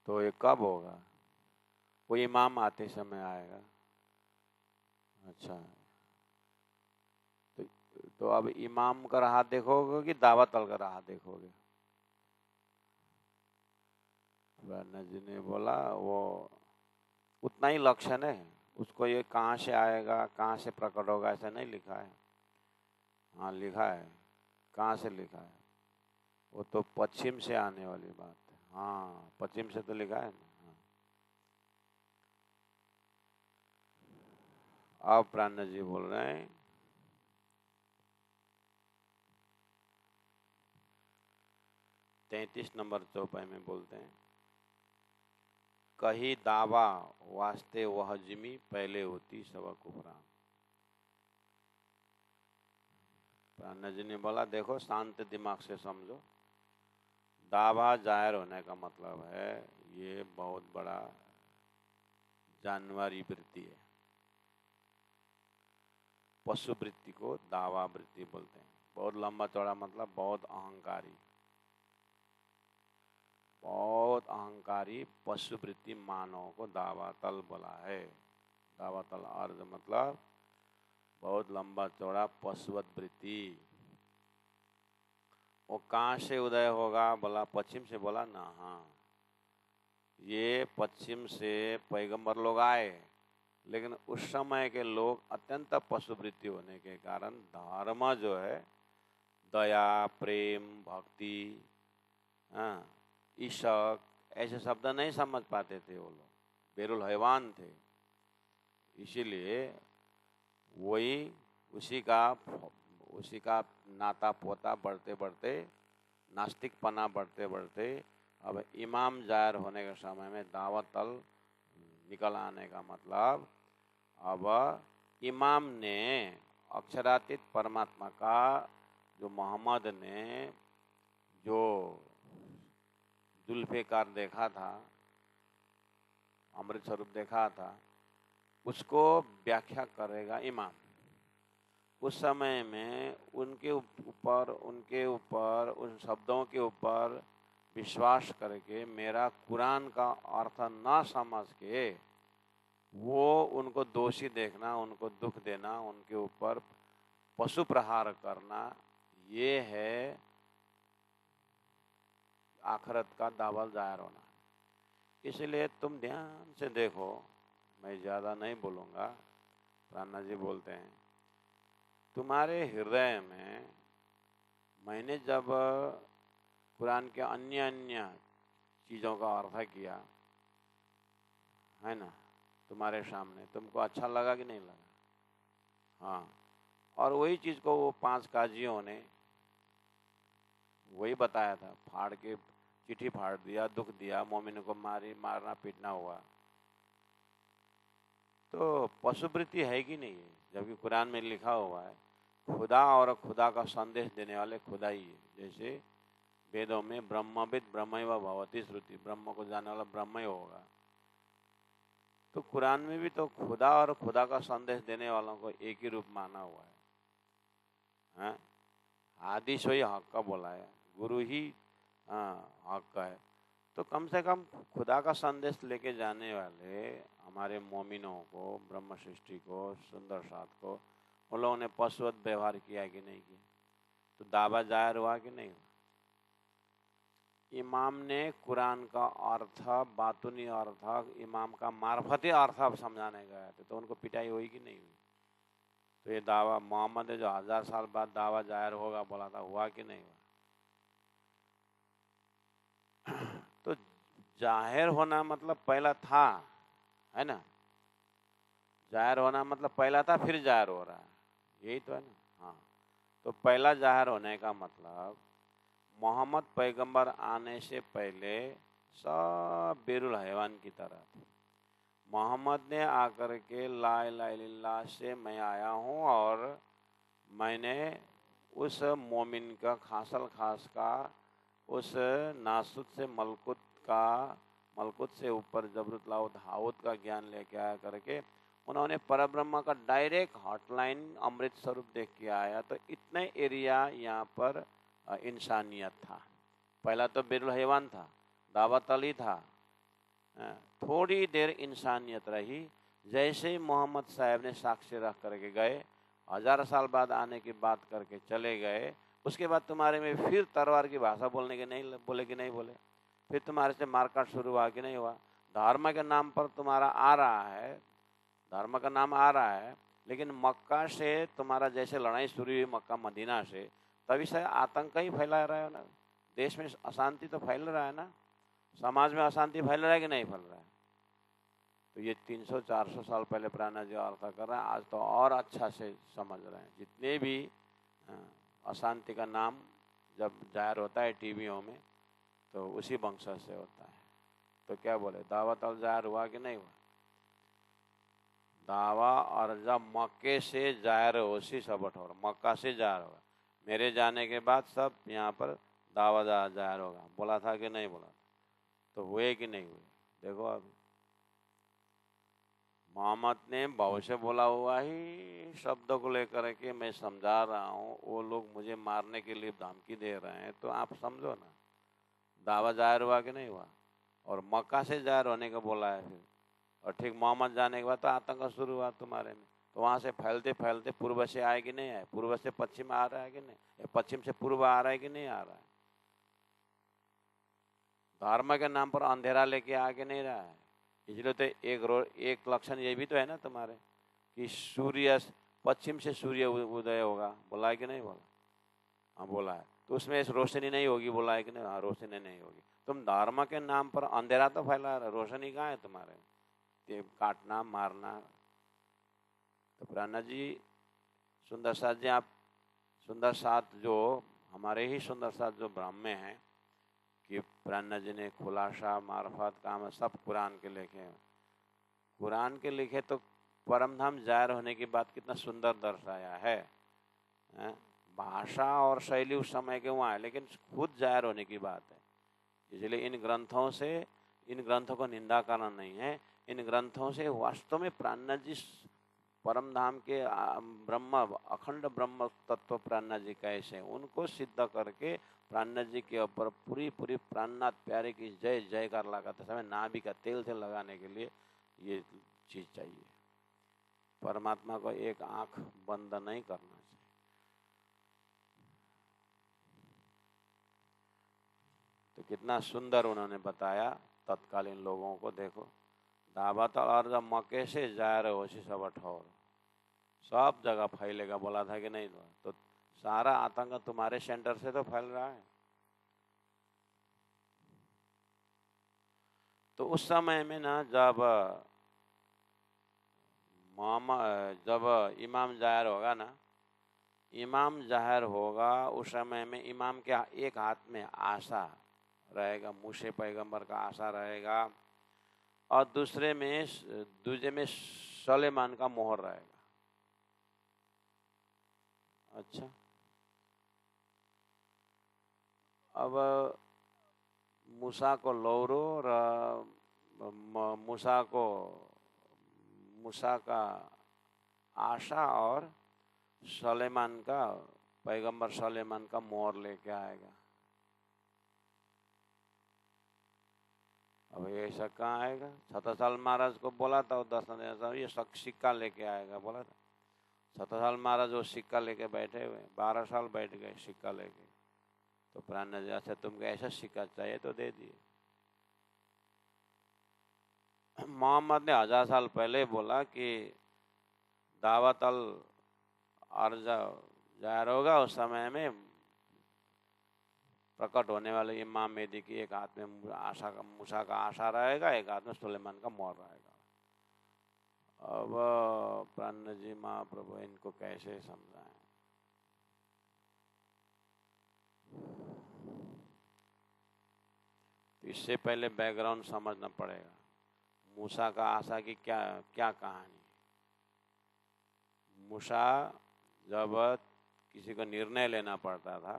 तो ये कब होगा? वो इमाम आते समय आएगा। अच्छा, तो अब इमाम का राह देखोगे कि दावत तल का राह देखोगे? वर्णा जी ने बोला वो उतना ही लक्षण है, उसको ये कहाँ से आएगा, कहाँ से प्रकट होगा, ऐसा नहीं लिखा है। हाँ लिखा है। कहाँ से लिखा है? वो तो पश्चिम से आने वाली बात है। हाँ, पश्चिम से तो लिखा है ना। हाँ। अब प्राण जी बोल रहे हैं, तैतीस नंबर चौपाई में बोलते हैं, कही दावा वास्ते वह जिमी पहले होती सब कुफरान। प्राण जी ने बोला देखो, शांत दिमाग से समझो, दावा जाहिर होने का मतलब है ये बहुत बड़ा जानवरी वृत्ति है। पशु वृत्ति को दावा वृत्ति बोलते हैं। बहुत लंबा चौड़ा मतलब बहुत अहंकारी, बहुत अहंकारी पशु वृत्ति मानव को दावातल बोला है। दावातल अर्ज मतलब बहुत लंबा चौड़ा पशुवत वृत्ति। वो कहाँ से उदय होगा? बोला पश्चिम से। बोला ना, हाँ, ये पश्चिम से पैगंबर लोग आए, लेकिन उस समय के लोग अत्यंत पशुवृत्ति होने के कारण धर्म जो है, दया, प्रेम, भक्ति, हाँ, इशक, ऐसे शब्द नहीं समझ पाते थे वो लोग, बेरुल हैवान थे। इसीलिए वही उसी का नाता पोता बढ़ते बढ़ते, नास्तिकपना बढ़ते बढ़ते, अब इमाम जाहिर होने के समय में दावत तल निकल आने का मतलब, अब इमाम ने अक्षरातीत परमात्मा का, जो मोहम्मद ने जो जुल्फ़िकार देखा था, अमृत स्वरूप देखा था, उसको व्याख्या करेगा इमाम। उस समय में उनके ऊपर उन शब्दों के ऊपर विश्वास करके, मेरा कुरान का अर्थ ना समझ के वो उनको दोषी देखना, उनको दुख देना, उनके ऊपर पशु प्रहार करना, ये है आखरत का दावल जाहिर होना। इसलिए तुम ध्यान से देखो, मैं ज़्यादा नहीं बोलूँगा। राणा जी बोलते हैं, तुम्हारे हृदय में मैंने जब कुरान के अन्य अन्य चीज़ों का अर्थ किया है ना, तुम्हारे सामने, तुमको अच्छा लगा कि नहीं लगा? हाँ, और वही चीज़ को वो 5 काजियों ने वही बताया था, फाड़ के चिट्ठी फाड़ दिया, दुख दिया, मोमिन को मारना पीटना हुआ। तो पशुवृत्ति है कि नहीं है? जबकि कुरान में लिखा हुआ है खुदा और खुदा का संदेश देने वाले खुदा ही है। जैसे वेदों में ब्रह्मविद ब्रह्मैव भवति श्रुति, ब्रह्म को जानने वाला ब्रह्म ही होगा। तो कुरान में भी तो खुदा और खुदा का संदेश देने वालों को एक ही रूप माना हुआ है। आदि सोई हक का बोला है, गुरु ही हक का है। तो कम से कम खुदा का संदेश लेके जाने वाले हमारे मोमिनों को, ब्रह्म सृष्टि को, सुंदर साथ को, उन लोगों ने पशुवत व्यवहार किया कि नहीं किया? तो दावा जाहिर हुआ कि नहीं हुआ? इमाम ने कुरान का अर्थ, बातूनी अर्थ, इमाम का मार्फती अर्थ समझाने गए थे, तो उनको पिटाई हुई कि नहीं हुई? तो ये दावा मोहम्मद ने जो 1000 साल बाद दावा जाहिर होगा बोला था, हुआ कि नहीं हुआ? तो जाहिर होना मतलब पहला था, है ना? जाहिर होना मतलब पहला था फिर जाहिर हो रहा है, यही तो है ना। हाँ, तो पहला जाहिर होने का मतलब मोहम्मद पैगंबर आने से पहले सब बेरुल हैवान की तरह थे। मोहम्मद ने आकर के ला इलाहा इल्लल्लाह से मैं आया हूँ और मैंने उस मोमिन का खासल खास का, उस नासुत से मलकुत से ऊपर जबरुत लाउत हाउत का ज्ञान लेके आया करके उन्होंने परब्रह्म का डायरेक्ट हॉटलाइन अमृत स्वरूप देख के आया। तो इतने एरिया यहाँ पर इंसानियत था। पहला तो बिरुल हैवान था, दावत अली था, थोड़ी देर इंसानियत रही। जैसे ही मोहम्मद साहब ने साक्ष्य रख करके गए, 1000 साल बाद आने की बात करके चले गए, उसके बाद तुम्हारे में फिर तलवार की भाषा बोलने के नहीं बोले कि नहीं बोले? फिर तुम्हारे से मारकाट शुरू हुआ कि नहीं हुआ? धर्म के नाम पर तुम्हारा आ रहा है, धर्म का नाम आ रहा है, लेकिन मक्का से तुम्हारा जैसे लड़ाई शुरू हुई, मक्का मदीना से, तभी से आतंक ही फैला रहा है ना। देश में अशांति तो फैल रहा है ना, समाज में अशांति फैल रहा है कि नहीं फैल रहा है? तो ये 300-400 साल पहले पुराना जो अर्थ कर रहा है, आज तो और अच्छा से समझ रहे हैं। जितने भी अशांति का नाम जब जाहिर होता है टीवियों में, तो उसी वंश से होता है। तो क्या बोले, दावत अल जाहिर हुआ कि नहीं हुआ? दावा और जब मक्के से जाहिर हो, उसी सबट हो, मक्का से जाहिर होगा। मेरे जाने के बाद सब यहाँ पर दावा जाहिर होगा, बोला था कि नहीं बोला था? तो हुए कि नहीं हुए? देखो अब मोहम्मद ने भाव से बोला हुआ ही शब्दों को लेकर के मैं समझा रहा हूँ, वो लोग मुझे मारने के लिए धमकी दे रहे हैं, तो आप समझो ना, दावा जाहिर हुआ कि नहीं हुआ? और मक्का से जाहिर होने का बोला है फिर, और ठीक मोहम्मद जाने के बाद तो आतंक शुरू हुआ तुम्हारे में। तो वहाँ से फैलते फैलते पूर्व से आए कि नहीं आए? पूर्व से पश्चिम आ रहा है कि नहीं? या पश्चिम से पूर्व आ रहा है कि नहीं आ रहा है? धर्म के नाम पर अंधेरा लेके आके नहीं रहा है। इसलिए तो एक लक्षण ये भी तो है ना तुम्हारे कि सूर्य पश्चिम से सूर्य उदय होगा, बोला है कि नहीं बोला? हाँ बोला है। तो उसमें रोशनी नहीं होगी, बोला है कि नहीं? हाँ, रोशनी नहीं होगी। तुम धर्म के नाम पर अंधेरा तो फैला रहे, रोशनी कहाँ है तुम्हारे? काटना मारना। तो प्राणा जी, सुंदर साथ जी, आप सुंदर साथ जो हमारे ही सुंदर साथ जो ब्राह्मण हैं कि प्राणा जी ने खुलासा मार्फत काम सब कुरान के लिखे हैं। कुरान के लिखे तो परम धाम जाहिर होने की बात कितना सुंदर दर्शाया है। भाषा और शैली उस समय के वहाँ है, लेकिन खुद जाहिर होने की बात है। इसलिए इन ग्रंथों को निंदा करना नहीं है। इन ग्रंथों से वास्तव में प्राणनाथ जी परम धाम के ब्रह्म, अखंड ब्रह्म तत्व प्राणनाथ जी कैसे, उनको सिद्ध करके प्राणनाथ जी के ऊपर पूरी प्राणनाथ प्यारे की जय जयकार लगाते समय नाभि का तेल से लगाने के लिए ये चीज चाहिए। परमात्मा को एक आंख बंद नहीं करना चाहिए। तो कितना सुंदर उन्होंने बताया तत्कालीन लोगों को। देखो, दावत और जब मक्के से जाहिर होशी सब ठौर, सब जगह फैलेगा, बोला था कि नहीं? तो सारा आतंक तुम्हारे सेंटर से तो फैल रहा है। तो उस समय में ना जब इमाम जाहिर होगा ना, इमाम जाहिर होगा उस समय में इमाम के एक हाथ में आशा रहेगा, मूसे पैगंबर का आशा रहेगा, और दूसरे में सलेमान का मोहर रहेगा। अच्छा, अब मूसा को लौरो और मूसा का आशा और सलेमान का पैगंबर सलेमान का मोहर लेके आएगा। अब ये ऐसा कहाँ आएगा? छत्रसाल महाराज को बोला था 10 ये सिक्का लेके आएगा बोला था। छत्रसाल महाराज वो सिक्का लेके बैठे हुए 12 साल बैठ गए सिक्का लेके। तो प्राण जी अच्छा तुमको ऐसा सिक्का चाहिए तो दे दिए। मोहम्मद ने 1000 साल पहले बोला कि दावत अल अर्ज जाहिर होगा, उस समय में प्रकट होने वाले इमाम मेहदी की एक हाथ में मूसा का आशा रहेगा, एक हाथ में सुलेमान का मोहर रहेगा। अब प्राण जी महाप्रभु इनको कैसे समझाएं? इससे पहले बैकग्राउंड समझना पड़ेगा। मूसा का आशा की क्या क्या कहानी? मूसा जब किसी को निर्णय लेना पड़ता था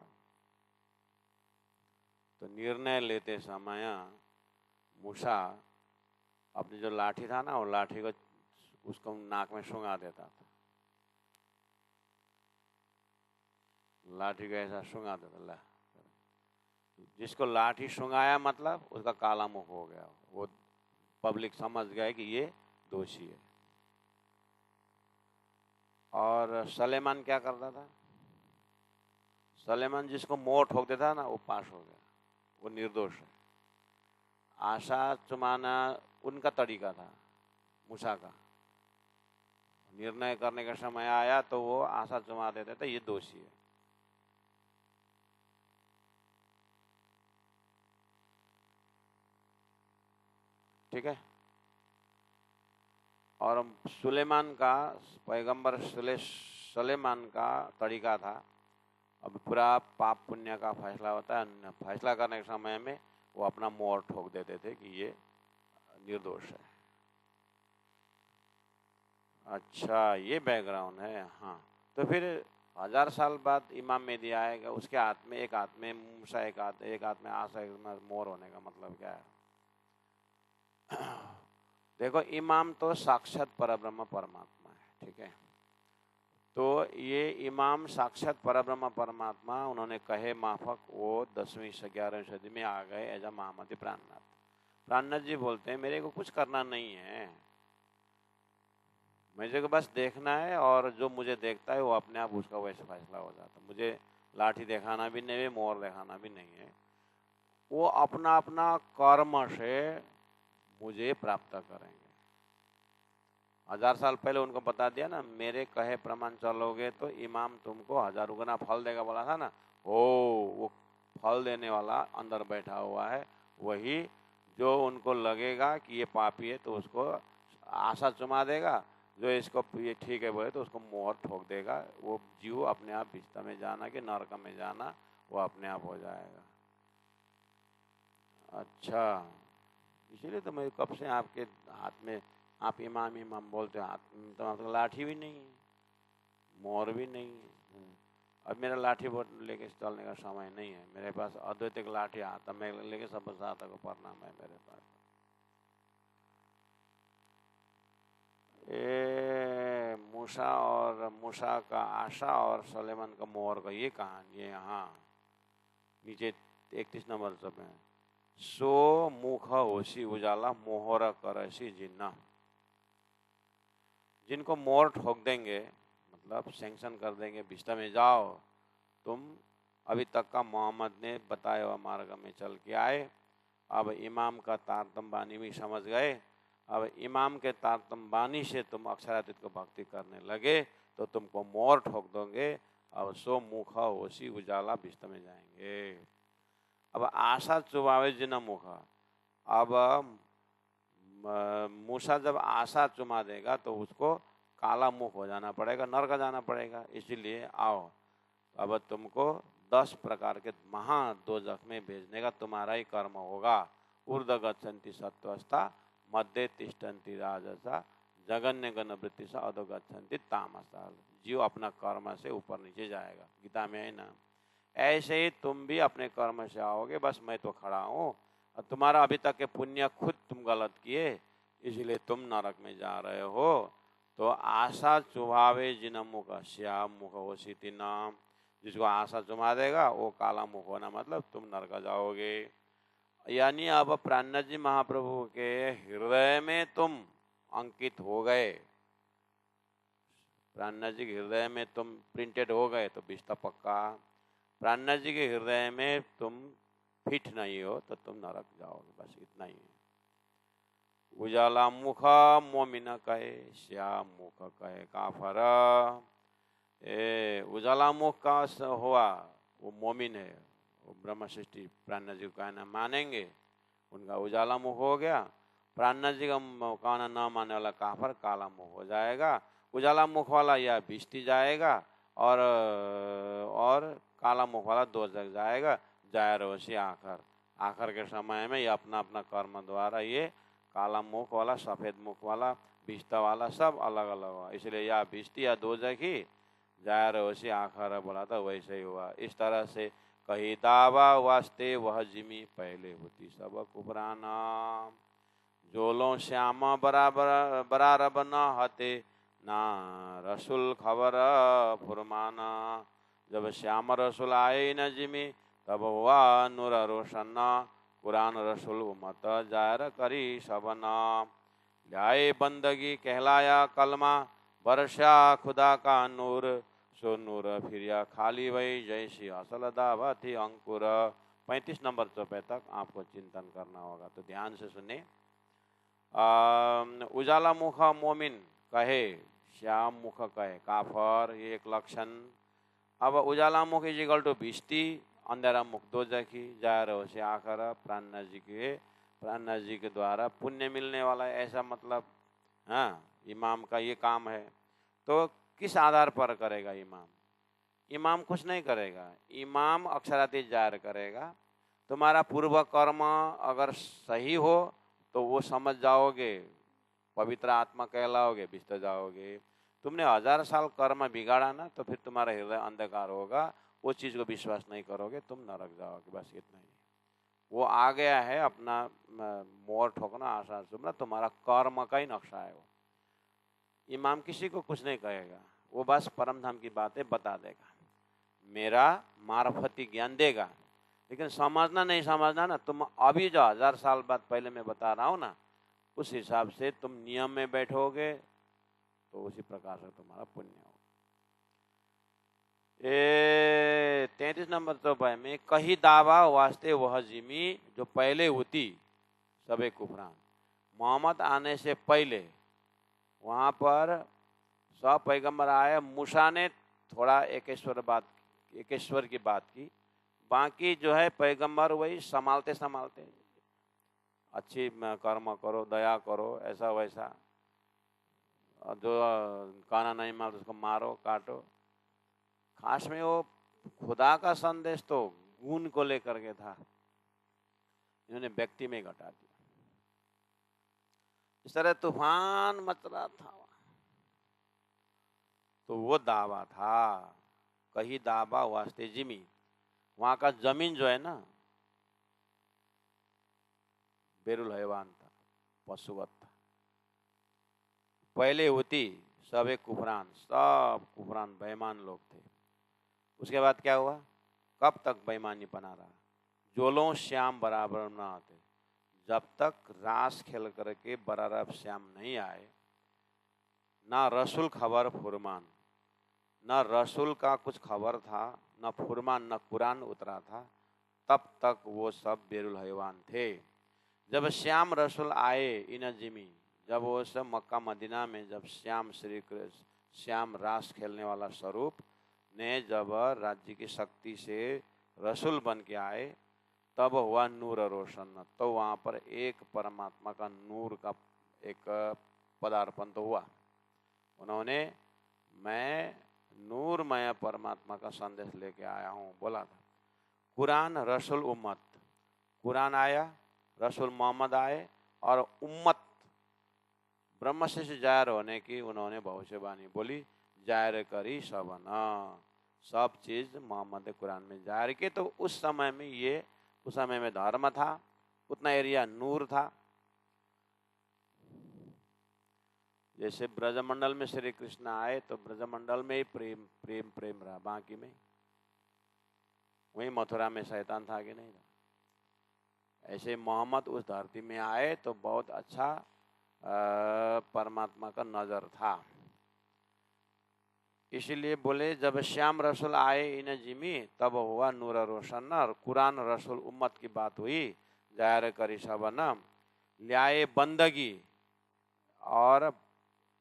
तो निर्णय लेते समय मूसा अपनी जो लाठी था ना, वो लाठी को उसको नाक में सूंघा देता था। लाठी को ऐसा सूंघा देता ला। जिसको लाठी सूंघाया मतलब उसका काला मुख हो गया, वो पब्लिक समझ गए कि ये दोषी है। और सलेमान क्या करता था? सलेमान जिसको मोर ठोक देता ना वो पास हो गया, वो निर्दोष है। आशा चुमाना उनका तरीका था मूसा का। निर्णय करने का समय आया तो वो आशा चुमा देते थे, ये दोषी है। ठीक है। और सुलेमान का पैगंबर सुलेमान का तरीका था, अब पूरा पाप पुण्य का फैसला होता है, फैसला करने के समय में वो अपना मोहर ठोक देते थे कि ये निर्दोष है। अच्छा ये बैकग्राउंड है। हाँ तो फिर 1000 साल बाद इमाम मेहदी आएगा, उसके हाथ में एक हाथ में मूसा, एक हाथ में आशा, एक में मोहर होने का मतलब क्या है? देखो इमाम तो साक्षात परब्रह्म परमात्मा है, ठीक है। तो ये इमाम साक्षात परब्रह्म परमात्मा उन्होंने कहे माफक वो 10वीं से 11वीं सदी में आ गए एज महामती प्राणनाथ। प्राणनाथ जी बोलते हैं मेरे को कुछ करना नहीं है, मुझे को बस देखना है और जो मुझे देखता है वो अपने आप उसका वैसे फैसला हो जाता। मुझे लाठी दिखाना भी नहीं है, मोहर दिखाना भी नहीं है, वो अपना अपना कर्म से मुझे प्राप्त करेंगे। 1000 साल पहले उनको बता दिया ना, मेरे कहे प्रमाण चलोगे तो इमाम तुमको 1000 गुना फल देगा बोला था ना। वो फल देने वाला अंदर बैठा हुआ है, वही जो उनको लगेगा कि ये पापी है तो उसको आशा चुमा देगा, जो इसको ये ठीक है बोले तो उसको मोहर ठोक देगा। वो जीव अपने आप भिष्टा में जाना कि नरक में जाना वो अपने आप हो जाएगा। अच्छा इसीलिए तो मैं कब से आपके हाथ में आप इमाम इमाम बोलते हो, हाथ में तो आपका लाठी भी नहीं है, मोहर भी नहीं है। अब मेरा लाठी बोट लेके चलने का समय नहीं है मेरे पास। अद्वैतिक लाठी हाथ में लेके सब साथ को प्रणाम है मेरे पास। ये मूसा का आशा और सलेमान का मोहर का ये कहानी है। यहाँ नीचे 31 नंबर सब है। सो मुख होशी उजाला मोहर करसी जिन्ना। जिनको मोहर ठोक देंगे मतलब सैंक्शन कर देंगे, भिष्टा में जाओ तुम, अभी तक का मोहम्मद ने बताया हुआ मार्ग में चल के आए, अब इमाम का तारतम बानी भी समझ गए, अब इमाम के तारतम बानी से तुम अक्षरातीत को भक्ति करने लगे तो तुमको मोहर ठोक दोगे। अब सो मुख होशी उजाला भिष्टा में जाएंगे। अब आशा चुबावे जिना मुख। अब मूसा जब आशा चुमा देगा तो उसको काला मुख हो जाना पड़ेगा, नरक जाना पड़ेगा। इसीलिए आओ अब तुमको 10 प्रकार के महादोजख में भेजने का तुम्हारा ही कर्म होगा। ऊर्ध गच्छन्ति सत्वस्था, मध्य तिष्ठन्ति राजसा, जगन्य गण वृत्ति से अधो गच्छन्ति तामसा। जीव अपना कर्म से ऊपर नीचे जाएगा, गीता में है ना। ऐसे ही तुम भी अपने कर्म से आओगे। बस मैं तो खड़ा हूँ और तुम्हारा अभी तक के पुण्य खुद तुम गलत किए, इसलिए तुम नरक में जा रहे हो। तो आशा चुभावे जिन मुख श्याम मुख होशिति नाम, जिसको आशा चुभा देगा वो काला मुख होना मतलब तुम नरक जाओगे। यानी अब प्राणनाथ जी महाप्रभु के हृदय में तुम अंकित हो गए, प्राणनाथ जी के हृदय में तुम प्रिंटेड हो गए तो बिस्ता पक्का। प्राणनाथ जी के हृदय में तुम फिट नहीं हो तो तुम नरक जाओगे। बस इतना ही है। उजाला मुख मोमिन कहे श्याम मुख कहे काफर। उजाला मुख का हुआ वो मोमिन है, वो ब्रह्म सृष्टि प्राणनाथ जी का कहना मानेंगे, उनका उजाला मुख हो गया। प्राणनाथ जी का कहना न मानने वाला काफर काला मुख हो जाएगा। उजाला मुख वाला या भिष्टि जाएगा और काला मुख वाला दोजख जाएगा। जाय रोशी आखर, आखिर के समय में ये अपना अपना कर्म द्वारा ये काला मुख वाला, सफेद मुख वाला, भिष्टा वाला सब अलग अलग हुआ। इसलिए या भिष्टि या दोजख ही जाय रोशी आखर बोला था, वैसे ही हुआ। इस तरह से कही दावा वास्ते वह जिमी पहले होती सब कुबराना। जोलो श्यामा बराबर बराबर न हते ना रसुल खबर फुरमाना। जब श्याम रसुल आए न जिमी तब हुआ नूर रोशन, कुरान रसुल उमत जायर करी सबना। ल्याए बंदगी कहलाया कलमा, बरसा खुदा का नूर, सो नूर फिरिया खाली वही जैसी असल दावा थी अंकुर। 35 नंबर चौपे तक आपको चिंतन करना होगा, तो ध्यान से सुने। उजाला मुख मोमिन कहे श्याम मुख कहे काफर, ये एक लक्षण। अब उजाला मुख इज इक्वल टू भिष्टि, अंधेरा मुख दोजखी, जायर होशी आखर। प्राणनाथ जी के द्वारा पुण्य मिलने वाला है, ऐसा मतलब। हाँ, इमाम का ये काम है। तो किस आधार पर करेगा इमाम? इमाम कुछ नहीं करेगा, इमाम अक्षरातीत जाहिर करेगा। तुम्हारा पूर्व कर्म अगर सही हो तो वो समझ जाओगे, पवित्र आत्मा कहलाओगे, बिस्तर जाओगे। तुमने 1000 साल कर्म बिगाड़ा ना तो फिर तुम्हारा हृदय अंधकार होगा, वो चीज़ को विश्वास नहीं करोगे, तुम नरक जाओगे। बस इतना ही। वो आ गया है अपना मोर ठोकना, आशा चुभना, तुम्हारा कर्म का ही नक्शा है वो। इमाम किसी को कुछ नहीं कहेगा, वो बस परम धाम की बातें बता देगा, मेरा मार्फती ज्ञान देगा। लेकिन समझना नहीं समझना ना, तुम अभी जो 1000 साल बाद पहले मैं बता रहा हूँ ना, उस हिसाब से तुम नियम में बैठोगे तो उसी प्रकार से तुम्हारा पुण्य होगा। 33 नंबर चौपाई में कही दावा वास्ते वह जिमी, जो पहले होती सबे कुफरान। मोहम्मद आने से पहले वहाँ पर सब पैगंबर आए, मूसा ने थोड़ा एकेश्वर की बात की, बाकी जो है पैगंबर वही संभालते संभालते, अच्छी कर्म करो, दया करो, ऐसा वैसा, जो काना नहीं मारो उसको मारो काटो। खास में वो खुदा का संदेश तो गुण को लेकर के था, इन्होंने व्यक्ति में घटा दिया। इस तरह तूफान मच रहा था, तो वो दावा था कही दावा वास्ते जिमी। वहां का जमीन जो है ना बेरुल हैवान था, पशुवत था। पहले होती सब एक कुफरान, सब कुफरान बेईमान लोग थे। उसके बाद क्या हुआ? कब तक बेईमानी बना रहा? जोलों श्याम बराबर ना आते, जब तक रास खेल करके बराबर श्याम नहीं आए, ना रसूल खबर फुरमान, न रसूल का कुछ खबर था, न फुरमान, न कुरान उतरा था, तब तक वो सब बेरुल हैवान थे। जब श्याम रसूल आए इन जिमी, जब वो सब मक्का मदीना में, जब श्याम श्री कृष्ण, श्याम रास खेलने वाला स्वरूप ने जब राज्य की शक्ति से रसूल बन के आए, तब हुआ नूर रोशन। तो वहाँ पर एक परमात्मा का नूर का एक पदार्पण तो हुआ। उन्होंने मैं नूरमय परमात्मा का संदेश लेके आया हूँ बोला था। कुरान रसूल उम्मत, कुरान आया, रसूल मोहम्मद आए, और उम्मत ब्रह्म से जाहिर होने की उन्होंने भविष्यवाणी बोली, जाहिर करी सबना। सब चीज मोहम्मद कुरान में जाहिर की। तो उस समय में धर्म था, उतना एरिया नूर था। जैसे ब्रजमंडल में श्री कृष्ण आए तो ब्रजमंडल में ही प्रेम प्रेम प्रेम रहा, बाकी में वही मथुरा में शैतान था कि नहीं था। ऐसे मोहम्मद उस धरती में आए तो बहुत अच्छा परमात्मा का नजर था। इसीलिए बोले जब श्याम रसूल आए इन जिमी तब हुआ नूर रोशन। और कुरान रसूल उम्मत की बात हुई, जाहिर करी सबन ल्याए बंदगी और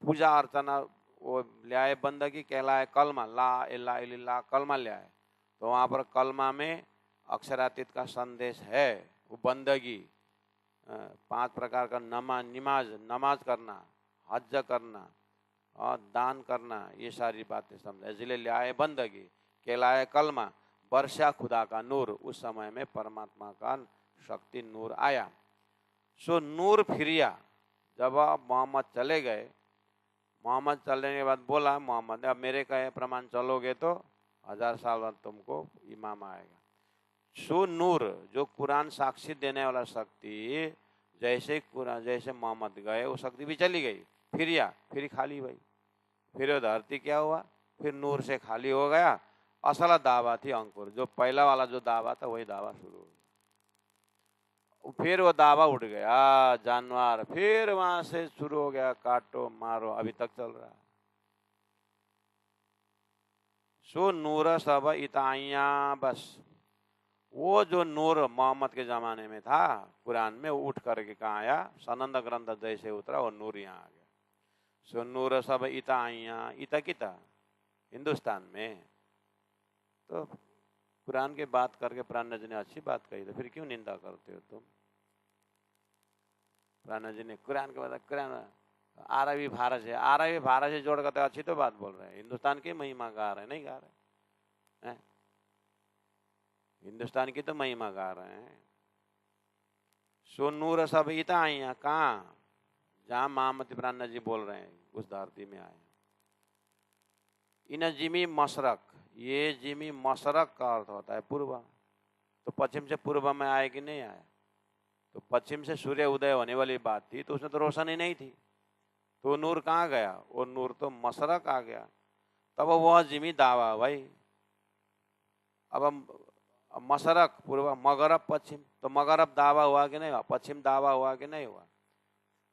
पूजा अर्चना, वो ल्याए बंदगी कहलाए कलमा, ला इला इल्ला कलमा ल्याए। तो वहाँ पर कलमा में अक्षरातीत का संदेश है, वो बंदगी 5 प्रकार का नमाज करना, हज करना और दान करना, ये सारी बातें समझे। इसलिए ल्याए बंदगी कहलाए कलमा, वर्षा खुदा का नूर। उस समय में परमात्मा का शक्ति नूर आया। सो नूर फिरिया जब मोहम्मद चले गए। मोहम्मद चलने के बाद बोला मोहम्मद अब मेरे कहे प्रमाण चलोगे तो 1000 साल बाद तुमको इमाम आएगा। सो नूर जो कुरान साक्षी देने वाला शक्ति, जैसे मोहम्मद गए वो शक्ति भी चली गई, फिर खाली भाई। फिर वो धरती क्या हुआ, फिर नूर से खाली हो गया। असल दावा थी अंकुर, जो पहला वाला जो दावा था वही दावा शुरू हो गया। फिर वो दावा उठ गया जानवर, फिर वहां से शुरू हो गया काटो मारो, अभी तक चल रहा है। सो नूर सब इताइया, बस वो जो नूर मोहम्मद के जमाने में था कुरान में, वो उठ करके कहाँ आया, सनंद ग्रंथ जैसे उतरा वो नूर यहाँ आ गया। सो नूर सब इताइया, इता किता हिंदुस्तान में। तो कुरान के बात करके प्राण जी ने अच्छी बात कही, तो फिर क्यों निंदा करते हो तुम। प्राण जी ने कुरान के बाद कुरान अरबी भारत से जोड़ कर अच्छी तो बात बोल रहे हैं, हिंदुस्तान की महिमा गा रहे हैं, नहीं गा रहे हैं, हिंदुस्तान की तो महिमा गा रहे हैं। सो नूर सब इता आइया, कहाँ जहाँ मोहम्मद इब्राहिम जी बोल रहे हैं उस धरती में आए। इन जिमी मशरक, ये जिमी मशरक का अर्थ होता है पूर्व। तो पश्चिम से पूर्व में आए कि नहीं आया। तो पश्चिम से सूर्य उदय होने वाली बात थी, तो उसमें तो रोशनी नहीं थी, तो नूर कहाँ गया, वो नूर तो मशरक आ गया। तब वह जिमी दावा भाई। अब मशरक पूर्व, मगरब पश्चिम, तो मगरब दावा हुआ कि नहीं हुआ, पश्चिम दावा हुआ कि नहीं हुआ।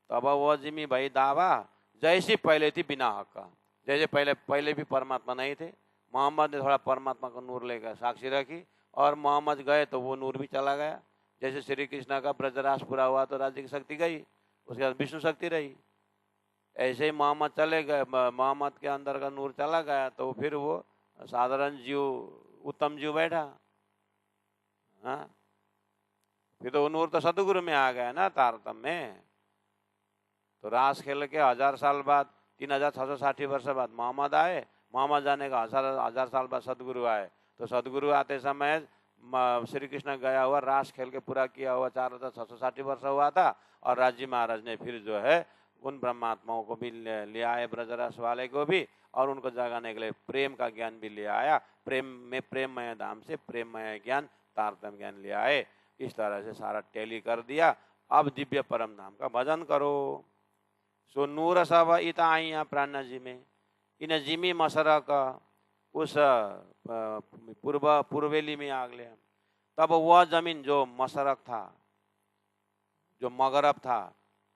तब वह जिमी भाई दावा जैसी पहले थी बिना हक का, जैसे पहले भी परमात्मा नहीं थे, मोहम्मद ने थोड़ा परमात्मा का नूर लेकर साक्षी रखी, और मोहम्मद गए तो वो नूर भी चला गया। जैसे श्री कृष्ण का ब्रजराज पूरा हुआ तो राज्य की शक्ति गई, उसके बाद विष्णु शक्ति रही। ऐसे ही मोहम्मद चले गए, मोहम्मद के अंदर का नूर चला गया, तो फिर वो साधारण जीव, उत्तम जीव बैठा। हाँ, फिर तो वो नूर तो सदगुरु में आ गया ना तारतम्य में। तो रास खेल के 1000 साल बाद, 3660 वर्ष बाद मोहम्मद आए। मोहम्मद जाने का 1000 साल बाद सदगुरु आए। तो सदगुरु आते समय श्री कृष्ण गया हुआ रास खेल के पूरा किया हुआ 4660 वर्ष हुआ था। और राजी महाराज ने फिर जो है उन ब्रह्मात्माओं को भी ले आए, ब्रजरस वाले को भी, और उनको जगाने के लिए प्रेम का ज्ञान भी ले आया। प्रेम में प्रेममय धाम से प्रेममय ज्ञान, तारतम्य ज्ञान ले आए। इस तरह से सारा टैली कर दिया। अब दिव्य परम धाम का भजन करो। सो नूर सब इता आइया प्राण जी में, इन जिमी मशरक उस पूर्वेली में आ गया। तब वह जमीन जो मशरक था, जो मगरब था,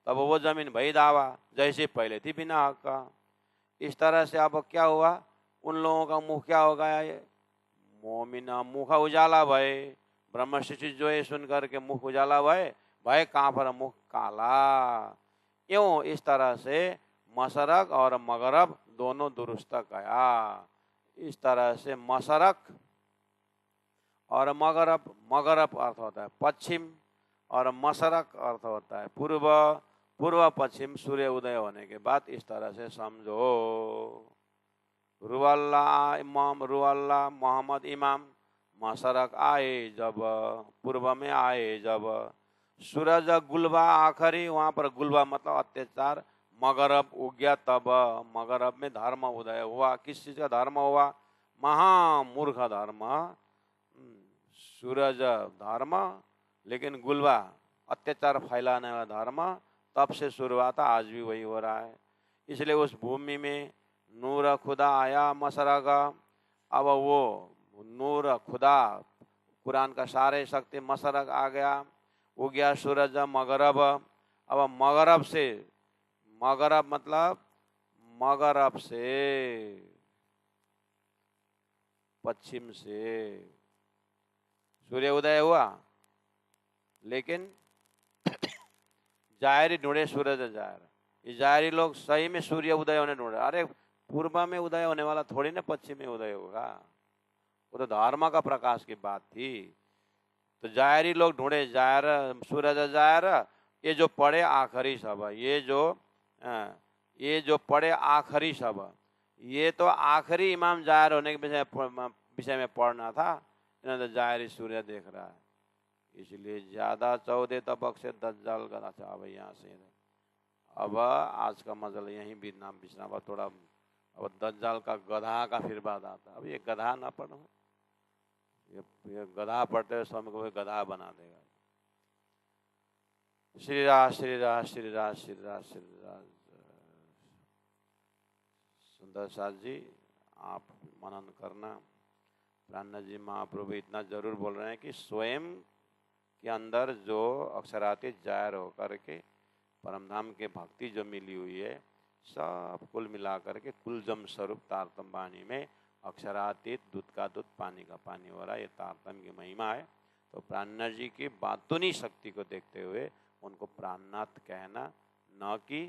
तब वो जमीन भई दावा जैसे पहले थी बिना हक का। इस तरह से अब क्या हुआ, उन लोगों का मुख क्या हो गया, मोमिना मुख उजाला भय, ब्रह्म शिष्य जो है सुन करके मुख उजाला भय, भय कहाँ पर मुख काला। क्यों, इस तरह से मशरक और मगरब दोनों दुरुस्त गया। इस तरह से मशरक और मगरब, मगरब अर्थ होता है पश्चिम और मशरक अर्थ होता है पूर्व। पूर्व पश्चिम सूर्य उदय होने के बाद इस तरह से समझो। रुअल्ला इमाम, रुअल्ला मोहम्मद इमाम, मशरक आए जब, पूर्व में आए जब, सूरज गुलबा आखिरी, वहाँ पर गुलबा मतलब अत्याचार, मगरब उग गया तब। मगरब में धर्म उदय हुआ। किस चीज़ का धर्म हुआ, महामूर्ख धर्म, सूरज धर्म, लेकिन गुलवा अत्याचार फैलाने वाला धर्म तब से शुरू हुआ था, आज भी वही हो रहा है। इसलिए उस भूमि में नूर खुदा आया मशरक, अब वो नूर खुदा कुरान का सारे शक्ति मशरक आ गया, हो गया सूरज मगरब। अब मगरब से, मगरब मतलब मगरब से पश्चिम से सूर्य उदय हुआ, लेकिन जायरी ढूंढे सूरज जायर। ये जायरी लोग सही में सूर्य उदय होने ढूंढे। अरे पूर्व में उदय होने वाला थोड़ी ना पश्चिम में उदय होगा, वो तो धर्म का प्रकाश की बात थी। तो जायरी लोग ढूंढे जायर, सूरज जायर, ये जो पढ़े आखिरी सब, ये जो पढ़े आखिरी सब, ये तो आखिरी इमाम जायर होने के विषय में पढ़ना था, इन्होंने तो जायरी सूर्य देख रहा है। इसलिए ज्यादा 14 तबक से दज्जाल का। अच्छा अब यहाँ से अब आज का मजल यहीं भी नाम बिछना थोड़ा। अब दज्जाल का गधा का फिर बाद आता। अब ये गधा ना पढ़ो, ये गधा पढ़ते हुए समय को गधा बना देगा। श्री राज श्री राज श्री राज श्री राज श्री राज। सुंदर साथ जी आप मनन करना। प्राणनाथ जी महाप्रभु इतना जरूर बोल रहे हैं कि स्वयं के अंदर जो अक्षरातीत जाहिर होकर के परमधाम के भक्ति जो मिली हुई है, सब कुल मिलाकर के कुलजम स्वरूप तारतम वाणी में अक्षरातीत दूध का दूध पानी का पानी हो रहा है। ये तारतम की महिमा है। तो प्राणनाथ जी की बातुनी शक्ति को देखते हुए उनको प्राणनाथ कहना, न कि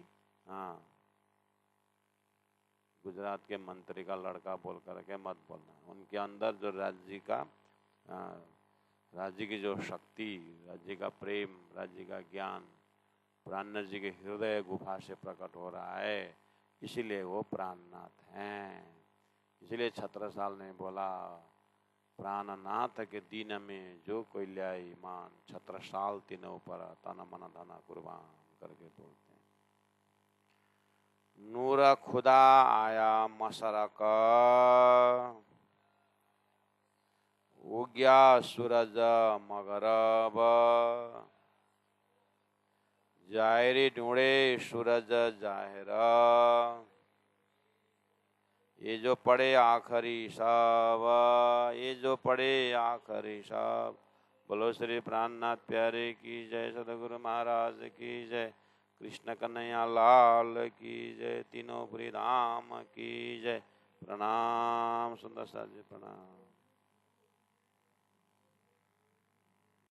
हाँ गुजरात के मंत्री का लड़का बोल करके मत बोलना। उनके अंदर जो राज्य का राज्य की जो शक्ति, राज्य का प्रेम, राज्य का ज्ञान प्राणनाथ जी के हृदय गुफा से प्रकट हो रहा है, इसीलिए वो प्राणनाथ हैं। इसलिए छत्रसाल ने बोला, प्राणनाथ के दीन में जो कोई ल्याई मान, छत्रसाल तीनों पर तन मन धन कुर्बान करके बोलते हैं। नूर खुदा आया मशरक, उग्या सूरज मगरब, जाहिरी ढूंढे सूरज जाहिर, ये जो पढ़े आखिरी सब, ये जो पढ़े आखिरी सब। बोलो श्री प्राणनाथ प्यारे की जय, सदगुरु महाराज की जय, कृष्ण कन्हैया लाल की जय, तीनों पुरी धाम की जय। प्रणाम सुंदर साथ जी, प्रणाम।